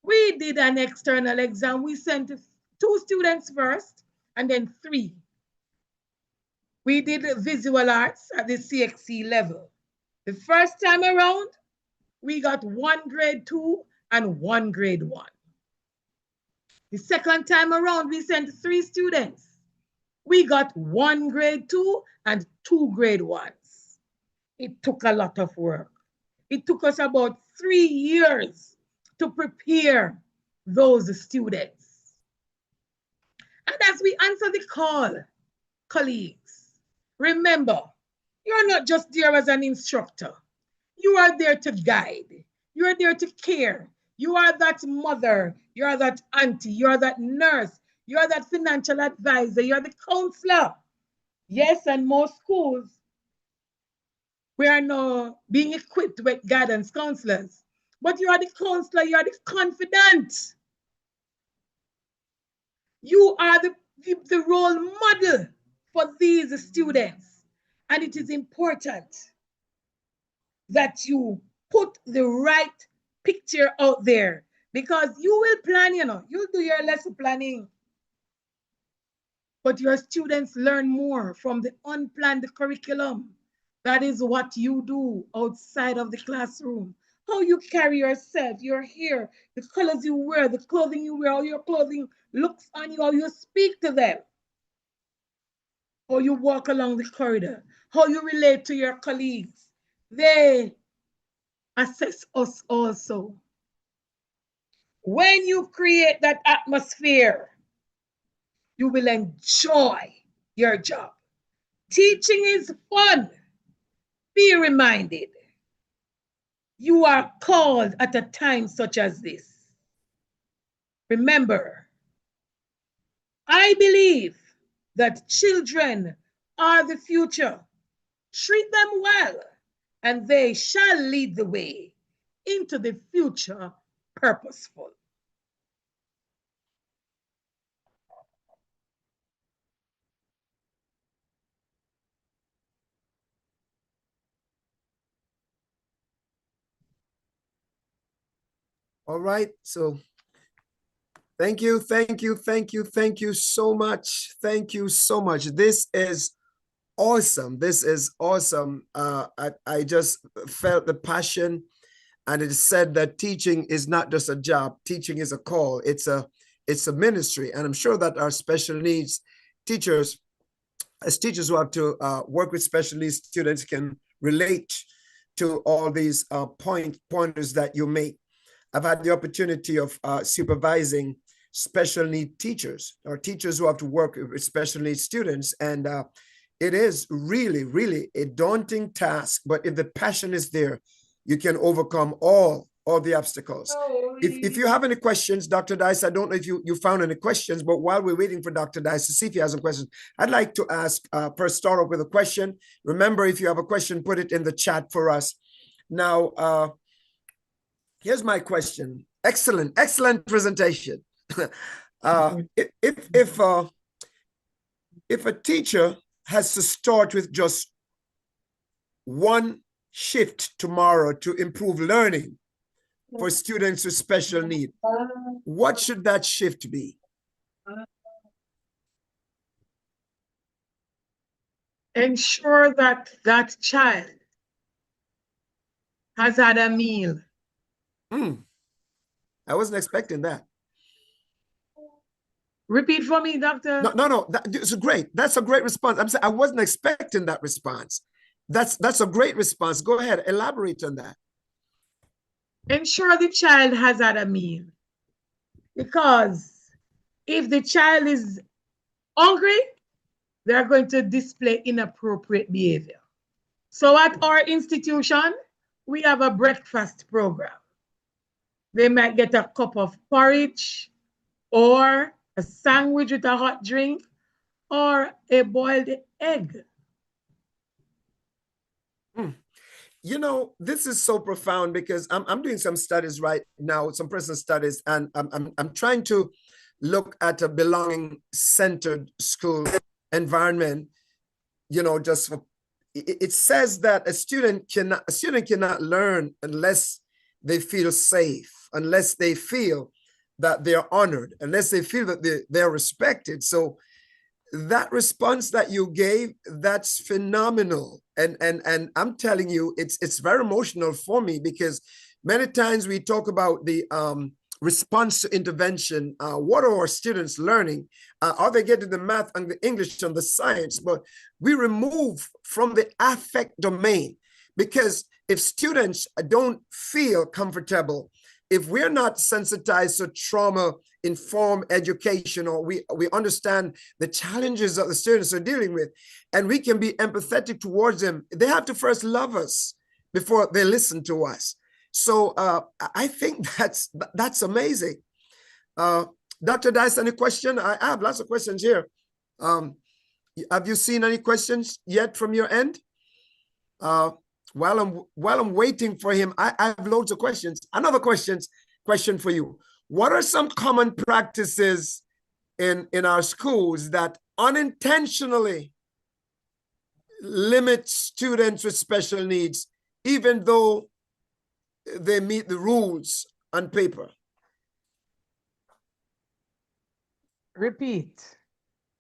We did an external exam. We sent 2 students first and then 3. We did visual arts at the CXC level. The first time around, we got 1 grade 2 and 1 grade 1. The second time around, we sent 3 students. We got 1 grade 2 and 2 grade 1s. It took a lot of work. It took us about 3 years to prepare those students. And as we answer the call, colleagues, remember, you're not just there as an instructor. You are there to guide. You are there to care. You are that mother. You are that auntie. You are that nurse. You are that financial advisor. You are the counselor. Yes, and most schools, we are now being equipped with guidance counselors. But you are the counselor. You are the confidant. You are the role model for these students. And it is important that you put the right picture out there, because you will plan, you'll do your lesson planning. But your students learn more from the unplanned curriculum. That is what you do outside of the classroom. How you carry yourself, your hair, the colors you wear, the clothing you wear, how your clothing looks on you, how you speak to them, how you walk along the corridor, how you relate to your colleagues. They assess us also. When you create that atmosphere, you will enjoy your job. Teaching is fun. Be reminded, you are called at a time such as this. Remember, I believe that children are the future. Treat them well, and they shall lead the way into the future purposeful. All right, so thank you so much. Thank you so much. This is Awesome. This is awesome. I just felt the passion, and it is said that teaching is not just a job. Teaching is a call. It's a ministry, and I'm sure that our special needs teachers, as teachers who have to work with special needs students, can relate to all these pointers that you make. I've had the opportunity of supervising special need teachers or teachers who have to work with special needs students, and it is really, really a daunting task. But if the passion is there, you can overcome all the obstacles. If you have any questions, Dr. Dice, I don't know if you found any questions, but while we're waiting for Dr. Dice to see if he has some questions, I'd like to ask, first start off with a question. Remember, if you have a question, put it in the chat for us. Now, here's my question. Excellent presentation. If a teacher has to start with just one shift tomorrow to improve learning for students with special need, what should that shift be? Ensure that that child has had a meal. I wasn't expecting that. Repeat for me, doctor. No, it's great. That's a great response. I'm saying I wasn't expecting that response. That's a great response. Go ahead, elaborate on that. Ensure the child has had a meal. Because if the child is hungry, they're going to display inappropriate behavior. So at our institution, we have a breakfast program. They might get a cup of porridge or a sandwich with a hot drink or a boiled egg. You know, this is so profound because I'm doing some studies right now, some personal studies, and I'm trying to look at a belonging-centered school environment. You know, just for, it says that a student cannot learn unless they feel safe, unless they feel that they are honored, unless they feel that they're respected. So that response that you gave, that's phenomenal. And I'm telling you, it's very emotional for me because many times we talk about the response to intervention. What are our students learning? Are they getting the math and the English and the science? But we remove from the affect domain, because if students don't feel comfortable, if we're not sensitized to trauma-informed education, or we understand the challenges that the students are dealing with, and we can be empathetic towards them, they have to first love us before they listen to us. So I think that's amazing. Dr. Dice, any question? I have lots of questions here. Have you seen any questions yet from your end? While I'm waiting for him, I have loads of questions. Another question for you. What are some common practices in our schools that unintentionally limit students with special needs, even though they meet the rules on paper? Repeat.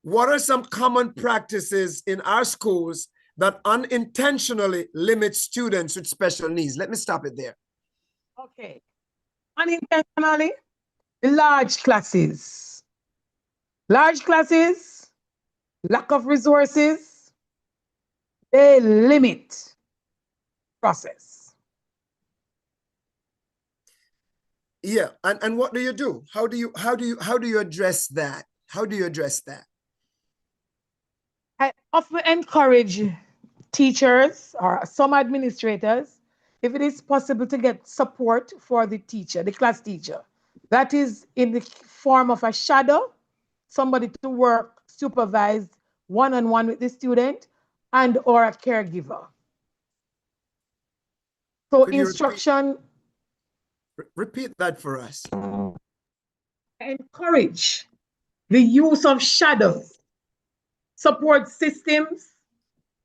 What are some common practices in our schools that unintentionally limit students with special needs? Let me stop it there. Okay. Unintentionally, large classes. Large classes, lack of resources, they limit process. Yeah, and what do you do? How do you address that? How do you address that? I often encourage teachers or some administrators, if it is possible, to get support for the teacher, the class teacher. That is in the form of a shadow, somebody to work, supervise one-on-one with the student, and or a caregiver. So instruction. Repeat that for us. Encourage the use of shadows, support systems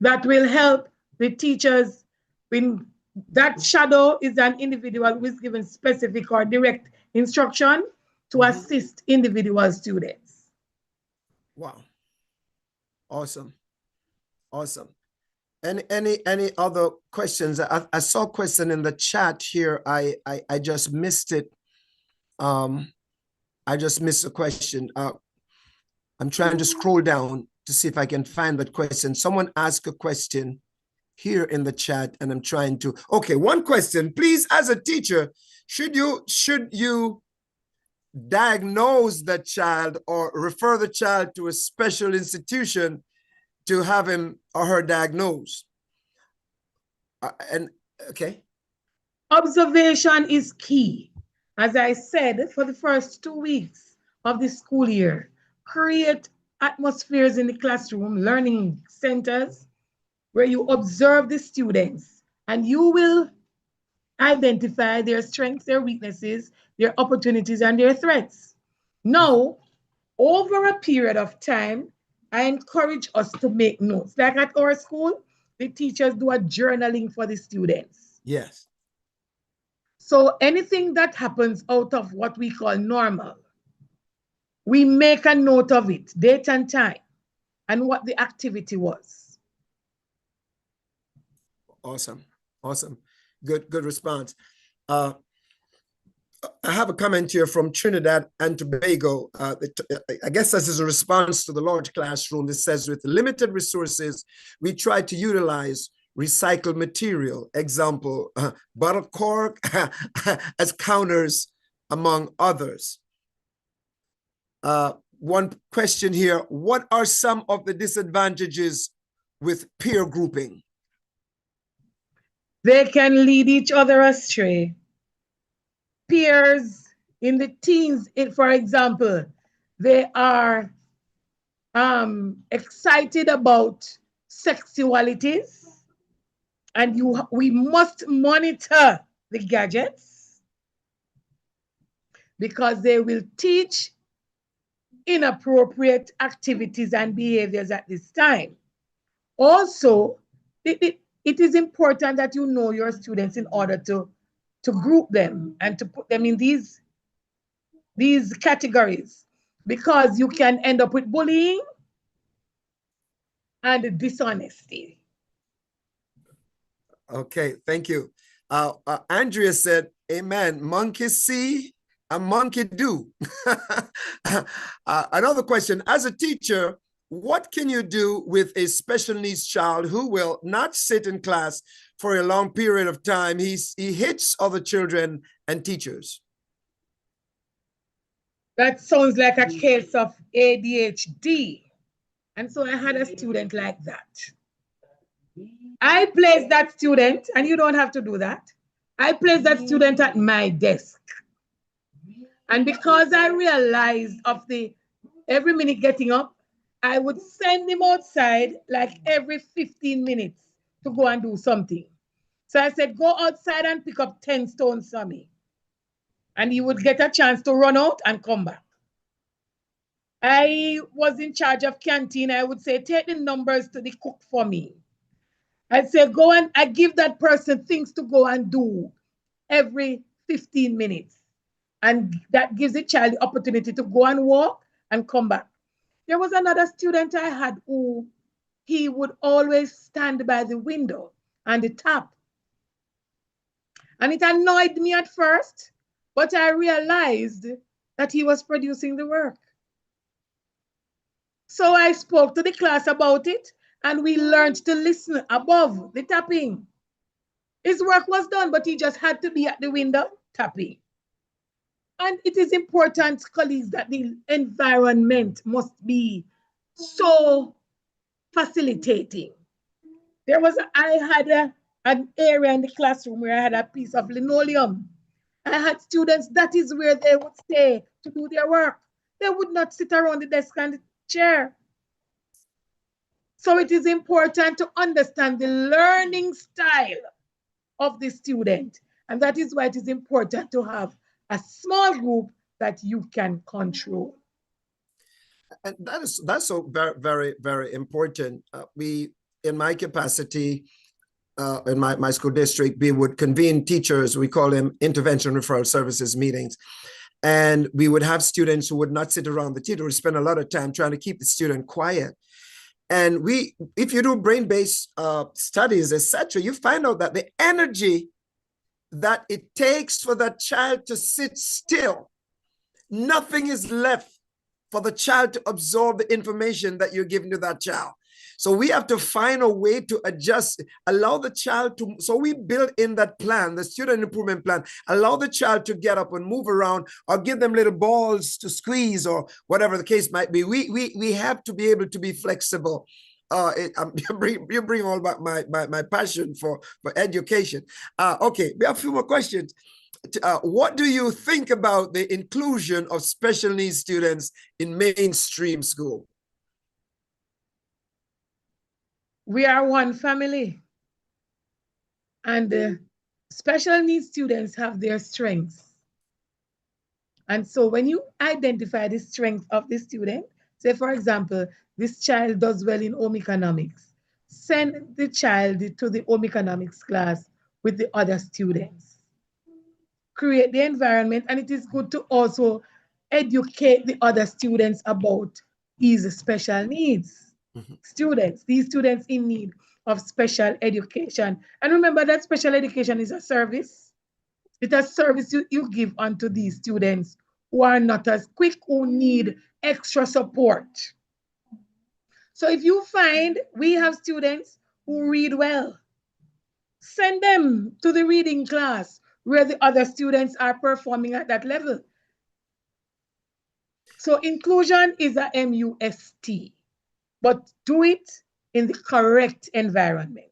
that will help the teachers. When that shadow is an individual who is given specific or direct instruction to assist individual students. Wow. Awesome. Awesome. Any other questions? I saw a question in the chat here. I just missed it. I just missed the question. I'm trying to scroll down to see if I can find that question. Someone asked a question here in the chat, and I'm trying to. Okay, one question, please. As a teacher, should you diagnose the child or refer the child to a special institution to have him or her diagnosed? Okay. Observation is key. As I said, for the first 2 weeks of the school year, create atmospheres in the classroom, learning centers, where you observe the students and you will identify their strengths, their weaknesses, their opportunities, and their threats. Now, over a period of time, I encourage us to make notes. Like at our school, the teachers do a journaling for the students. Yes. So anything that happens out of what we call normal, we make a note of it, date and time, and what the activity was. Awesome. Awesome. Good response. I have a comment here from Trinidad and Tobago. I guess this is a response to the large classroom. This says, with limited resources, we try to utilize recycled material, example, bottle cork as counters, among others. One question here, what are some of the disadvantages with peer grouping? They can lead each other astray. Peers in the teens, for example, they are excited about sexualities, and we must monitor the gadgets because they will teach inappropriate activities and behaviors at this time. Also, it is important that you know your students in order to group them and to put them in these categories, because you can end up with bullying and dishonesty. Okay, thank you. Andrea said, amen, monkey see, a monkey do. Another question, as a teacher, what can you do with a special needs child who will not sit in class for a long period of time? He hits other children and teachers. That sounds like a case of ADHD. And so I had a student like that. I placed that student, and you don't have to do that. I placed that student at my desk. And because I realized of every minute getting up, I would send him outside like every 15 minutes to go and do something. So I said, go outside and pick up 10 stones for me. And he would get a chance to run out and come back. I was in charge of canteen. I would say, take the numbers to the cook for me. I'd say, go and I give that person things to go and do every 15 minutes. And that gives the child the opportunity to go and walk and come back. There was another student I had who he would always stand by the window and the tap. And it annoyed me at first, but I realized that he was producing the work. So I spoke to the class about it, and we learned to listen above the tapping. His work was done, but he just had to be at the window tapping. And it is important, colleagues, that the environment must be so facilitating. I had an area in the classroom where I had a piece of linoleum. I had students, that is where they would stay to do their work. They would not sit around the desk and the chair. So it is important to understand the learning style of the student. And that is why it is important to have a small group that you can control. And that's so very, very, very important. We, in my capacity, in my school district, we would convene teachers, we call them intervention referral services meetings. And we would have students who would not sit around the teacher, would spend a lot of time trying to keep the student quiet. And if you do brain-based studies, etc., you find out that the energy that it takes for that child to sit still, nothing is left for the child to absorb the information that you're giving to that child. So we have to find a way to adjust, allow the child to, so we build in that plan, the student improvement plan, allow the child to get up and move around, or give them little balls to squeeze, or whatever the case might be. We have to be able to be flexible. You bring all back my passion for education. Okay, we have a few more questions. What do you think about the inclusion of special needs students in mainstream school? We are one family, and special needs students have their strengths. And so when you identify the strength of the student, say for example, this child does well in home economics, send the child to the home economics class with the other students. Create the environment, and it is good to also educate the other students about these special needs. Students, these students in need of special education. And remember that special education is a service. It's a service you give unto these students who are not as quick, who need extra support. So if you find we have students who read well, send them to the reading class where the other students are performing at that level. So inclusion is a MUST, but do it in the correct environment.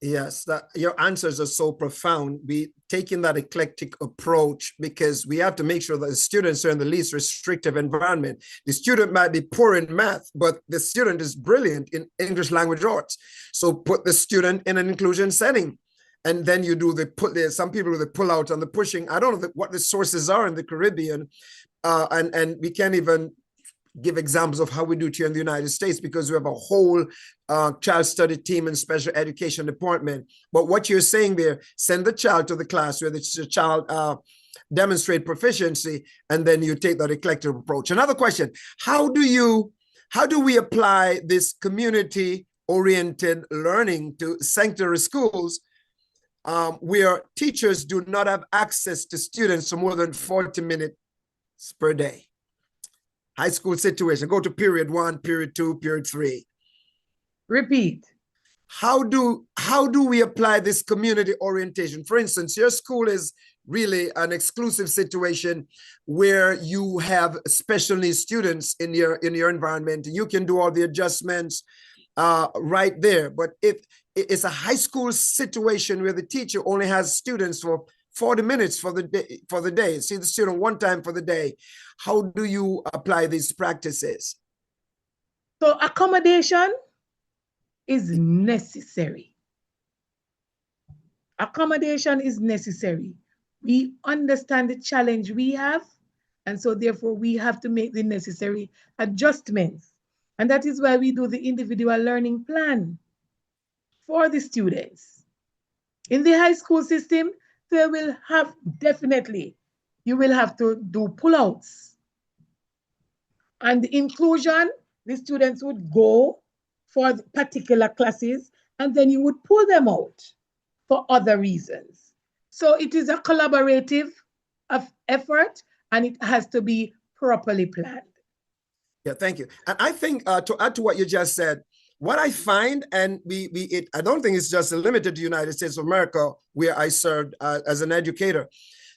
Yes, your answers are so profound. We taking that eclectic approach because we have to make sure that the students are in the least restrictive environment. The student might be poor in math, but the student is brilliant in English language arts. So put the student in an inclusion setting. And then you do some people do the pull out and the pushing. I don't know what the sources are in the Caribbean. And we can't even give examples of how we do it here in the United States because we have a whole child study team and special education department. But what you're saying there, send the child to the class where the child demonstrate proficiency, and then you take that eclectic approach. Another question, how do we apply this community-oriented learning to sanctuary schools where teachers do not have access to students for more than 40 minutes per day? High school situation, go to period 1, period 2, period 3. Repeat. How do we apply this community orientation? For instance, your school is really an exclusive situation where you have special needs students in your environment. You can do all the adjustments right there. But if it's a high school situation where the teacher only has students for 40 minutes for the day, see the student one time for the day, how do you apply these practices? So accommodation is necessary. Accommodation is necessary. We understand the challenge we have, and so therefore we have to make the necessary adjustments. And that is why we do the individual learning plan for the students. In the high school system, they will have you will have to do pullouts. And the inclusion, the students would go for particular classes, and then you would pull them out for other reasons. So it is a collaborative effort, and it has to be properly planned. Yeah, thank you. And I think to add to what you just said, what I find, and I don't think it's just limited to the United States of America, where I served as an educator,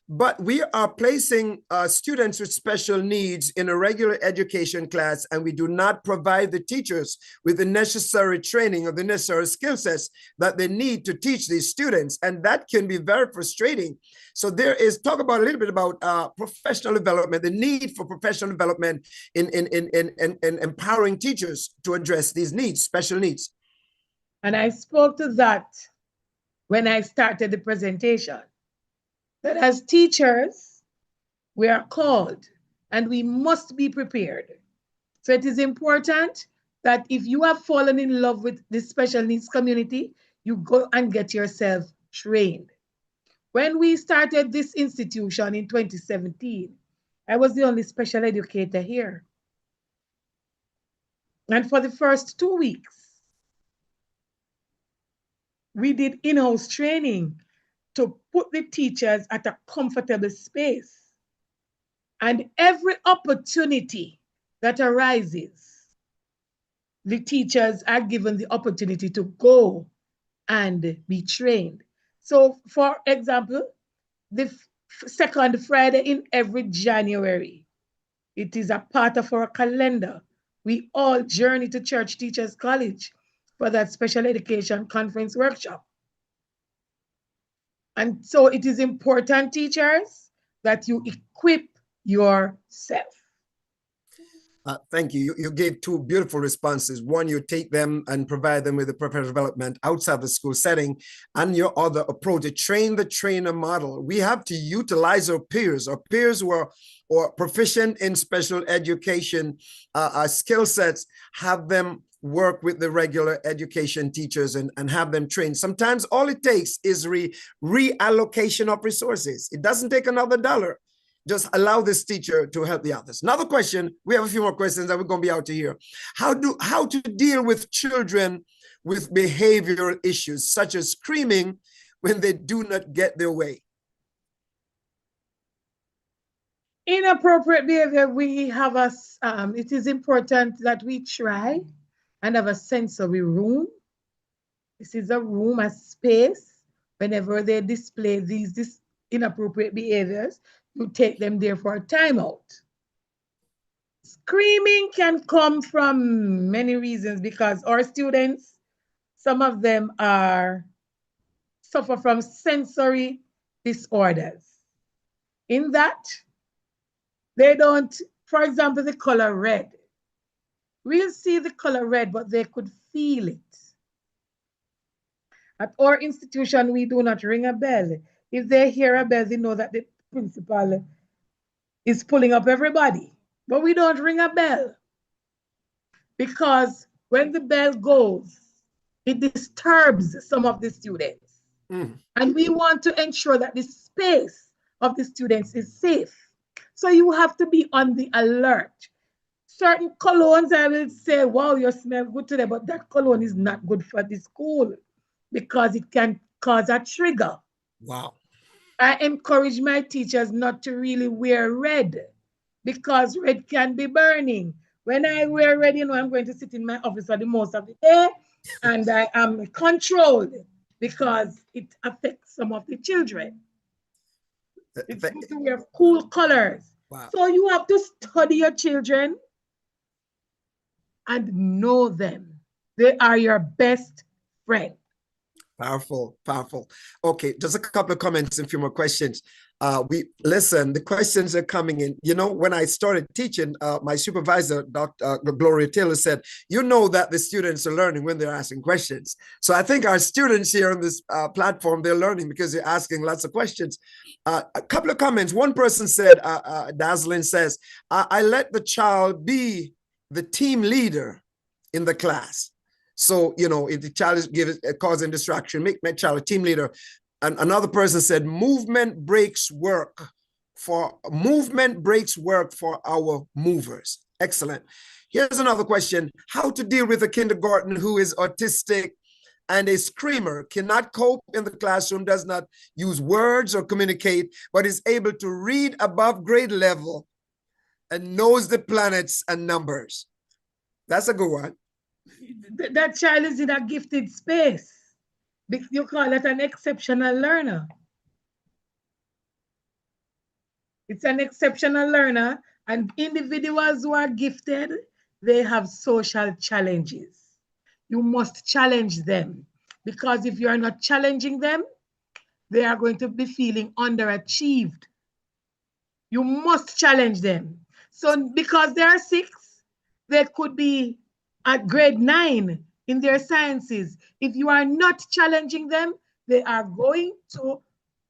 but we are placing students with special needs in a regular education class, and we do not provide the teachers with the necessary training or the necessary skill sets that they need to teach these students. And that can be very frustrating. So talk about a little bit about professional development, the need for professional development in empowering teachers to address these needs, special needs. And I spoke to that when I started the presentation. That as teachers, we are called and we must be prepared. So it is important that if you have fallen in love with the special needs community, you go and get yourself trained. When we started this institution in 2017, I was the only special educator here. And for the first 2 weeks, we did in-house training to put the teachers at a comfortable space. And every opportunity that arises, the teachers are given the opportunity to go and be trained. So, for example, the second Friday in every January, it is a part of our calendar. We all journey to Church Teachers College for that special education conference workshop. And so it is important, teachers, that you equip yourself. Thank you. You gave two beautiful responses. One, you take them and provide them with the professional development outside the school setting. And your other approach, a train the trainer model. We have to utilize our peers who are or proficient in special education skill sets, have them work with the regular education teachers and have them trained. Sometimes all it takes is reallocation of resources. It doesn't take another dollar. Just allow this teacher to help the others. Another question, we have a few more questions that we're going to be out to here. How to deal with children with behavioral issues, such as screaming when they do not get their way? Inappropriate behavior, we have it is important that we try and have a sensory room. This is a room, a space. Whenever they display these inappropriate behaviors, you take them there for a timeout. Screaming can come from many reasons because our students, some of them suffer from sensory disorders. In that, they don't, for example, the color red. We'll see the color red, but they could feel it. At our institution, we do not ring a bell. If they hear a bell, they know that the principal is pulling up everybody. But we don't ring a bell because when the bell goes, it disturbs some of the students. And we want to ensure that the space of the students is safe. So you have to be on the alert. Certain colognes, I will say, wow, you smell good today, but that cologne is not good for the school because it can cause a trigger. Wow. I encourage my teachers not to really wear red because red can be burning. When I wear red, I'm going to sit in my office for the most of the day and I am controlled because it affects some of the children. It's good to wear cool colors. Wow. So you have to study your children and know them. They are your best friend. Powerful, powerful. Okay, just a couple of comments and a few more questions. The questions are coming in. When I started teaching, my supervisor, Dr. Gloria Taylor, said, that the students are learning when they're asking questions. So I think our students here on this platform, they're learning because they're asking lots of questions. A couple of comments. One person said, Dazzlin says, I let the child be the team leader in the class. So, if the child is causing distraction, make my child a team leader. And another person said, movement breaks work for our movers. Excellent. Here's another question. How to deal with a kindergarten who is autistic and a screamer, cannot cope in the classroom, does not use words or communicate, but is able to read above grade level and knows the planets and numbers. That's a good one. That child is in a gifted space. You call it an exceptional learner. It's an exceptional learner, and individuals who are gifted, they have social challenges. You must challenge them because if you are not challenging them, they are going to be feeling underachieved. You must challenge them. So because they are 6, they could be at grade 9 in their sciences. If you are not challenging them, they are going to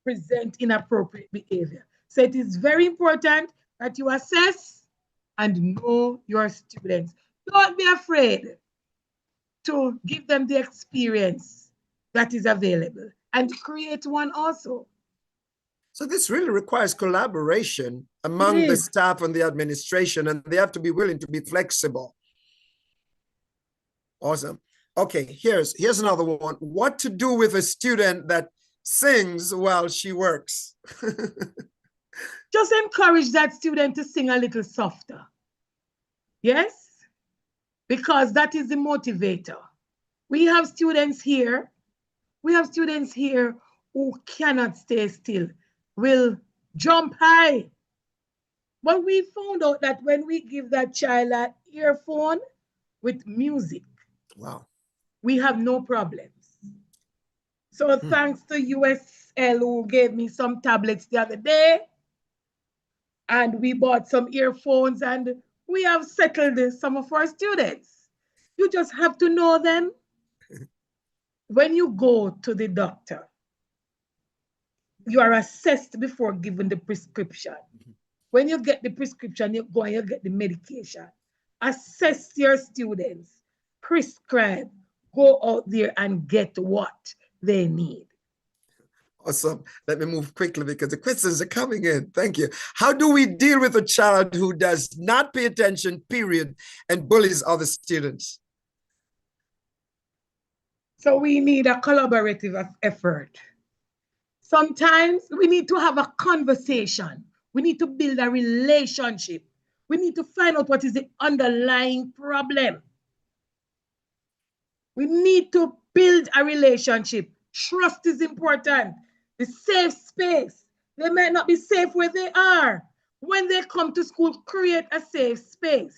present inappropriate behavior. So it is very important that you assess and know your students. Don't be afraid to give them the experience that is available and create one also. So this really requires collaboration among the staff and the administration, and they have to be willing to be flexible. Awesome. Okay, here's another one. What to do with a student that sings while she works? Just encourage that student to sing a little softer. Yes? Because that is the motivator. We have students here who cannot stay still, will jump high. But we found out that when we give that child an earphone with music, Wow. we have no problems. So thanks to USL who gave me some tablets the other day, and we bought some earphones, and we have settled some of our students. You just have to know them. When you go to the doctor, you are assessed before giving the prescription. When you get the prescription, you go and you get the medication. Assess your students, prescribe, go out there and get what they need. Awesome. Let me move quickly because the questions are coming in. Thank you. How do we deal with a child who does not pay attention, period, and bullies other students? So we need a collaborative effort. Sometimes we need to have a conversation. We need to build a relationship. We need to find out what is the underlying problem. We need to build a relationship. Trust is important. The safe space. They might not be safe where they are. When they come to school, create a safe space.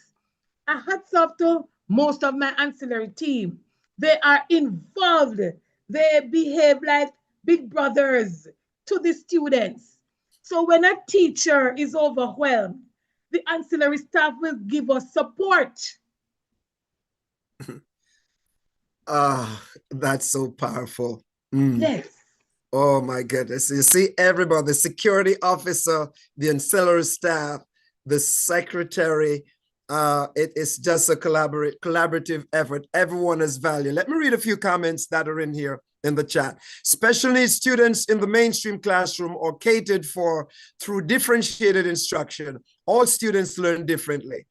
A hats off to most of my ancillary team. They are involved. They behave like big brothers to the students. So when a teacher is overwhelmed, the ancillary staff will give us support. That's so powerful. Yes. Oh my goodness. You see everybody, the security officer, the ancillary staff, the secretary. It is just a collaborative effort. Everyone is valued. Let me read a few comments that are in here in the chat. Special needs students in the mainstream classroom are catered for through differentiated instruction. All students learn differently.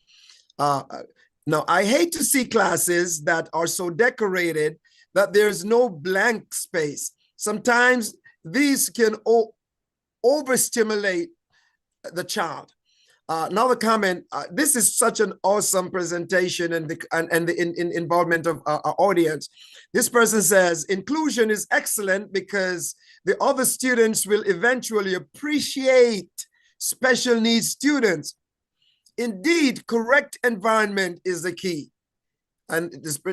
Now, I hate to see classes that are so decorated that there's no blank space. Sometimes these can overstimulate the child. Another comment, this is such an awesome presentation and the involvement of our audience. This person says, inclusion is excellent because the other students will eventually appreciate special needs students. Indeed, correct environment is the key. And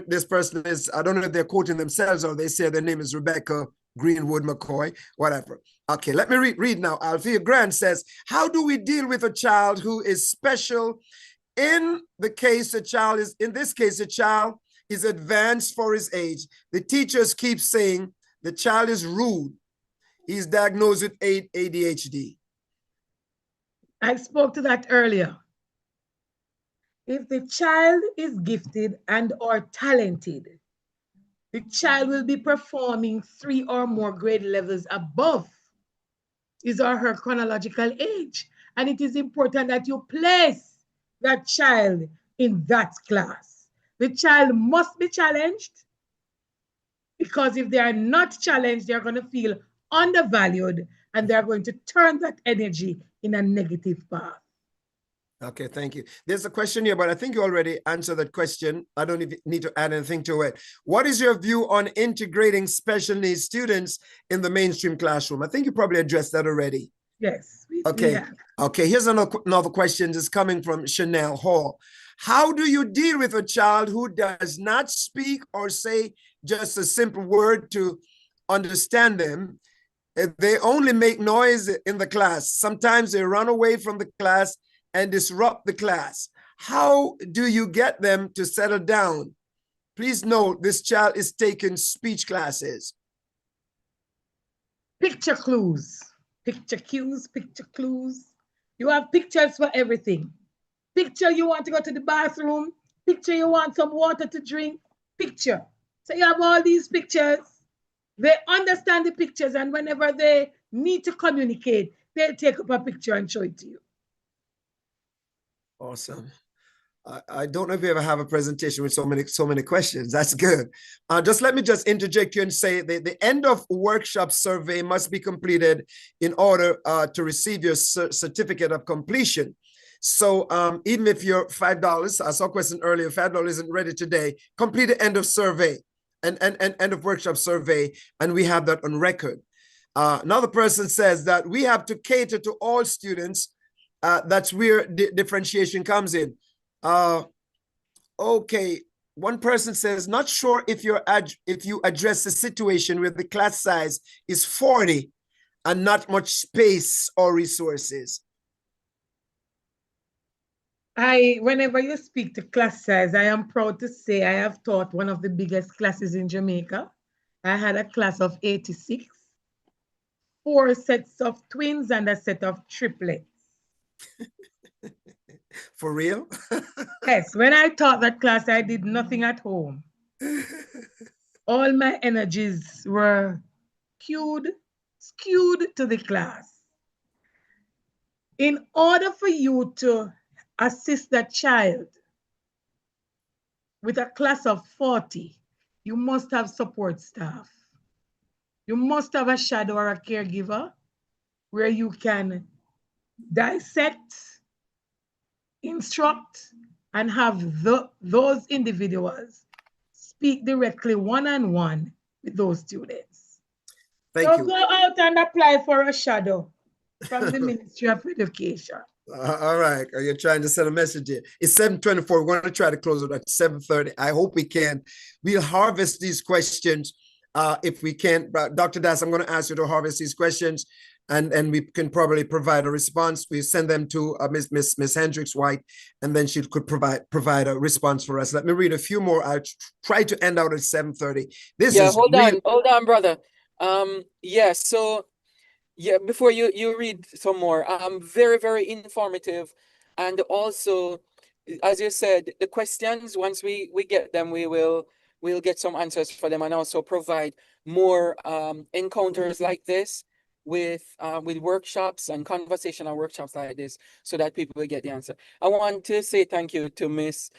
this person is, I don't know if they're quoting themselves or they say their name is Rebecca Greenwood McCoy, whatever. Okay, let me read now. Althea Grant says, how do we deal with a child who is special? In this case, a child is advanced for his age. The teachers keep saying the child is rude. He's diagnosed with ADHD. I spoke to that earlier. If the child is gifted and or talented, the child will be performing 3 or more grade levels above his or her chronological age. And it is important that you place that child in that class. The child must be challenged, because if they are not challenged, they're going to feel undervalued and they're going to turn that energy in a negative path. Okay, thank you. There's a question here, but I think you already answered that question. I don't need to add anything to it. What is your view on integrating special needs students in the mainstream classroom? I think you probably addressed that already. Yes. Okay. Okay, here's another question that's coming from Chanel Hall. How do you deal with a child who does not speak or say just a simple word to understand them? They only make noise in the class. Sometimes they run away from the class and disrupt the class. How do you get them to settle down? Please note, this child is taking speech classes. Picture clues, picture cues, picture clues. You have pictures for everything. Picture you want to go to the bathroom. Picture you want some water to drink. Picture. So you have all these pictures. They understand the pictures, and whenever they need to communicate, they'll take up a picture and show it to you. Awesome. I don't know if you ever have a presentation with so many questions. That's good. Just let me just interject you and say the end of workshop survey must be completed in order to receive your certificate of completion. So even if you're $5, I saw a question earlier, $5 isn't ready today, complete the end of survey and end of workshop survey, and we have that on record. Another person says that we have to cater to all students. That's where differentiation comes in. Okay, one person says, not sure if you address the situation where the class size is 40 and not much space or resources. Whenever you speak to class size, I am proud to say I have taught one of the biggest classes in Jamaica. I had a class of 86, 4 sets of twins and a set of triplets. For real? Yes, when I taught that class, I did nothing at home. All my energies were skewed to the class. In order for you to assist that child with a class of 40, you must have support staff. You must have a shadow or a caregiver where you can dissect, instruct, and have those individuals speak directly one-on-one with those students. Thank you. Go out and apply for a shadow from the Ministry of Education. All right. Are you trying to send a message here? It's 7:24. We're going to try to close it at 7:30. I hope we can. We'll harvest these questions if we can. But Dr. Das, I'm going to ask you to harvest these questions, and we can probably provide a response. We send them to Miss Hendricks White, and then she could provide a response for us. Let me read a few more. I'll try to end out at 7:30. Hold on, brother. So yeah, before you read some more, very, very informative. And also, as you said, the questions, once we get them, we'll get some answers for them, and also provide more encounters like this with workshops and conversational workshops like this, so that people will get the answer. I want to say thank you to Miss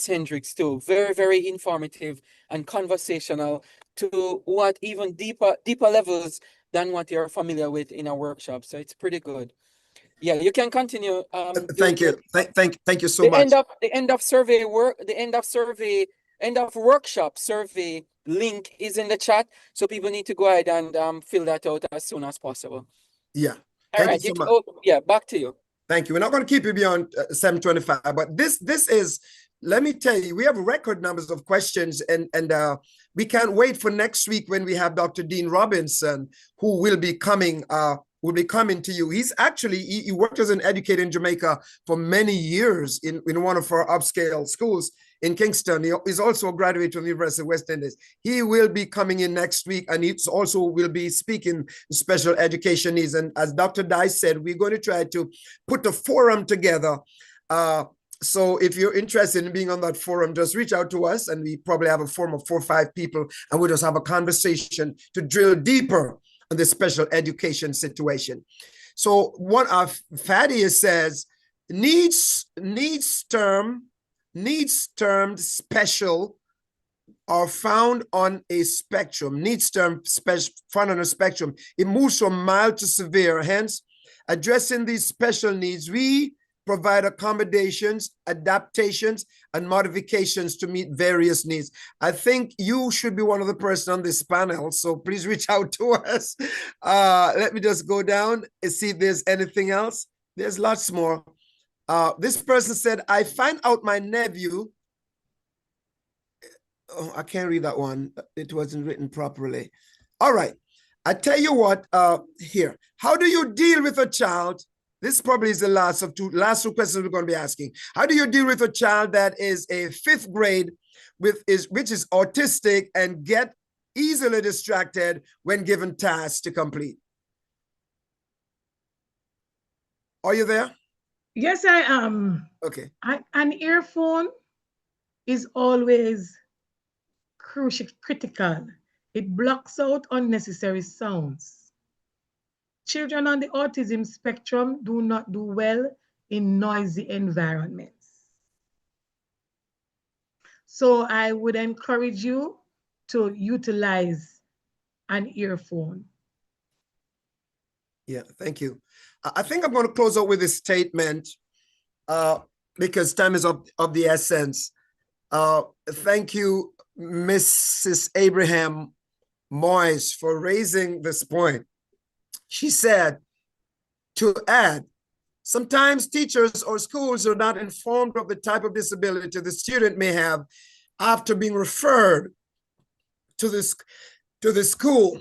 Hendricks too. Very, very informative and conversational to what even deeper levels than what you're familiar with in our workshop. So it's pretty good. Yeah, you can continue. Thank you. Thank you so much. The end of workshop survey link is in the chat. So people need to go ahead and fill that out as soon as possible. Yeah. All right. You so much. Yeah, back to you. Thank you. We're not going to keep you beyond 7:25, but this is, let me tell you, we have record numbers of questions, and we can't wait for next week when we have Dr. Dean Robinson, who will be coming to you. He's actually, he worked as an educator in Jamaica for many years in one of our upscale schools in Kingston. He's also a graduate from the University of West Indies. He will be coming in next week, and he also will be speaking special education needs. And as Dr. Dice said, we're going to try to put a forum together. So if you're interested in being on that forum, just reach out to us, and we probably have a forum of 4 or 5 people, and we'll just have a conversation to drill deeper on the special education situation. So one of Thaddeus says, needs termed special are found on a spectrum. Needs termed special found on a spectrum. It moves from mild to severe. Hence, addressing these special needs, we provide accommodations, adaptations, and modifications to meet various needs. I think you should be one of the person on this panel, so please reach out to us. Let me just go down and see if there's anything else. There's lots more. This person said, I find out my nephew, oh, I can't read that one. It wasn't written properly. All right. I tell you what, here, how do you deal with a child? This probably is the last two questions we're going to be asking. How do you deal with a child that is a 5th grade which is autistic and get easily distracted when given tasks to complete? Are you there? Yes, I am. Okay. An earphone is always critical. It blocks out unnecessary sounds. Children on the autism spectrum do not do well in noisy environments. So I would encourage you to utilize an earphone. Yeah, thank you. I think I'm going to close out with this statement because time is of the essence. Thank you, Mrs. Abraham Moyes, for raising this point. She said, to add, sometimes teachers or schools are not informed of the type of disability the student may have after being referred to the school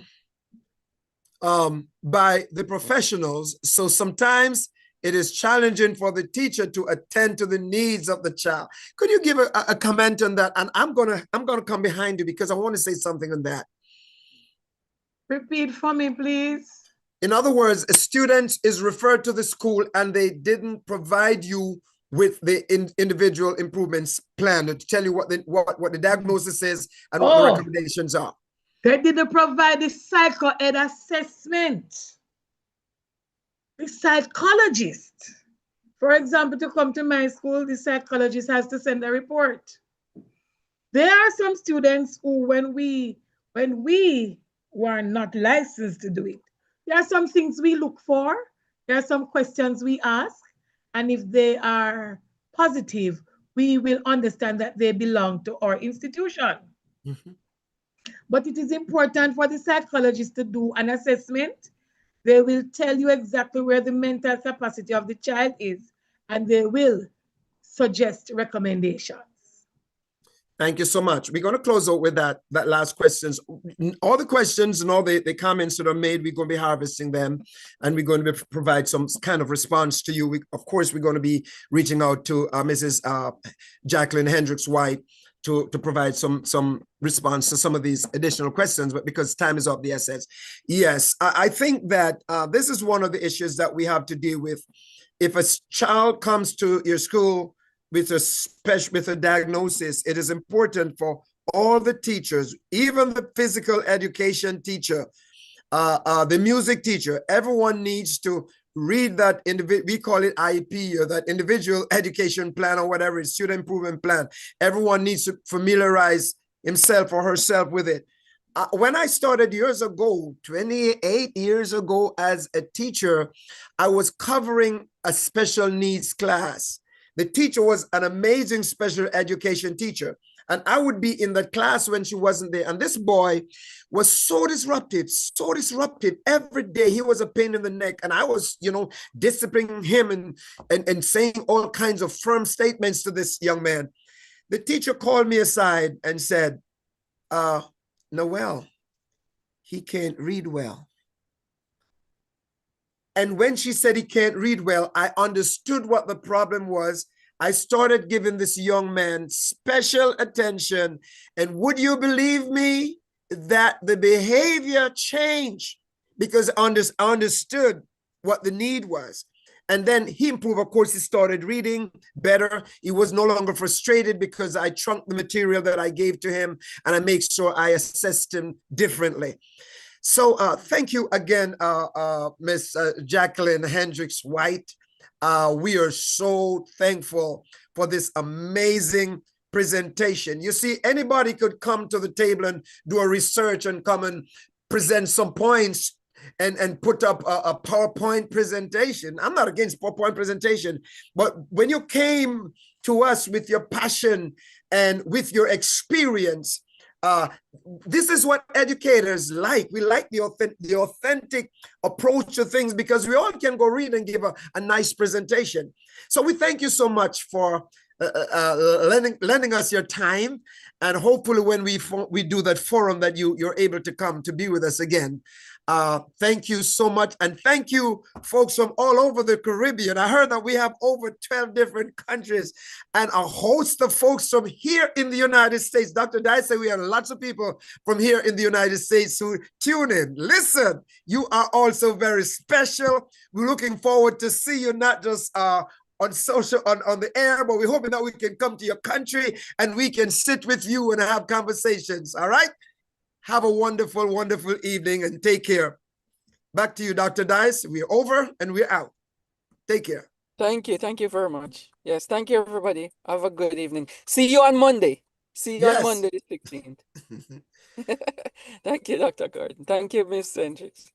by the professionals. So sometimes it is challenging for the teacher to attend to the needs of the child. Could you give a comment on that? And I'm gonna come behind you because I want to say something on that. Repeat for me, please. In other words, a student is referred to the school and they didn't provide you with the individual improvements plan to tell you what the diagnosis is and what the recommendations are. They didn't provide the psycho-ed assessment. The psychologist, for example, to come to my school, the psychologist has to send a report. There are some students who, when we were not licensed to do it, there are some things we look for, there are some questions we ask, and if they are positive, we will understand that they belong to our institution. Mm-hmm. But it is important for the psychologist to do an assessment. They will tell you exactly where the mental capacity of the child is, and they will suggest recommendations. Thank you so much. We're going to close out with that last questions. All the questions and all the comments that are made, we're going to be harvesting them, and we're going to provide some kind of response to you. Of course, we're going to be reaching out to Mrs. Jacqueline Hendricks White to provide some response to some of these additional questions, but because time is of the essence. Yes, I think that this is one of the issues that we have to deal with. If a child comes to your school with a diagnosis, it is important for all the teachers, even the physical education teacher, the music teacher, everyone needs to read that we call it IEP, or that individual education plan, or whatever, student improvement plan. Everyone needs to familiarize himself or herself with it. When I started years ago, 28 years ago as a teacher, I was covering a special needs class. The teacher was an amazing special education teacher. And I would be in the class when she wasn't there. And this boy was so disruptive every day. He was a pain in the neck. And I was, disciplining him and saying all kinds of firm statements to this young man. The teacher called me aside and said, Noel, he can't read well. And when she said he can't read well, I understood what the problem was. I started giving this young man special attention. And would you believe me that the behavior changed because I understood what the need was. And then he improved. Of course, he started reading better. He was no longer frustrated because I trunked the material that I gave to him, and I make sure I assessed him differently. So thank you again, Miss Jacqueline Hendricks White. We are so thankful for this amazing presentation. You see, anybody could come to the table and do a research and come and present some points and put up a PowerPoint presentation. I'm not against PowerPoint presentation, but when you came to us with your passion and with your experience, this is what educators like. We like the authentic approach to things because we all can go read and give a nice presentation. So we thank you so much for lending us your time, and hopefully when we do that forum that you're able to come to be with us again. Thank you so much. And thank you folks from all over the Caribbean. I heard that we have over 12 different countries and a host of folks from here in the United States. Dr. Dice said we have lots of people from here in the United States who tune in. Listen, you are also very special. We're looking forward to see you not just on social, on the air, but we're hoping that we can come to your country and we can sit with you and have conversations. All right? Have a wonderful, wonderful evening and take care. Back to you, Dr. Dice. We're over and we're out. Take care. Thank you. Thank you very much. Yes, thank you, everybody. Have a good evening. See you on Monday. See you on Yes. Monday the 16th. Thank you, Dr. Gordon. Thank you, Miss Hendricks.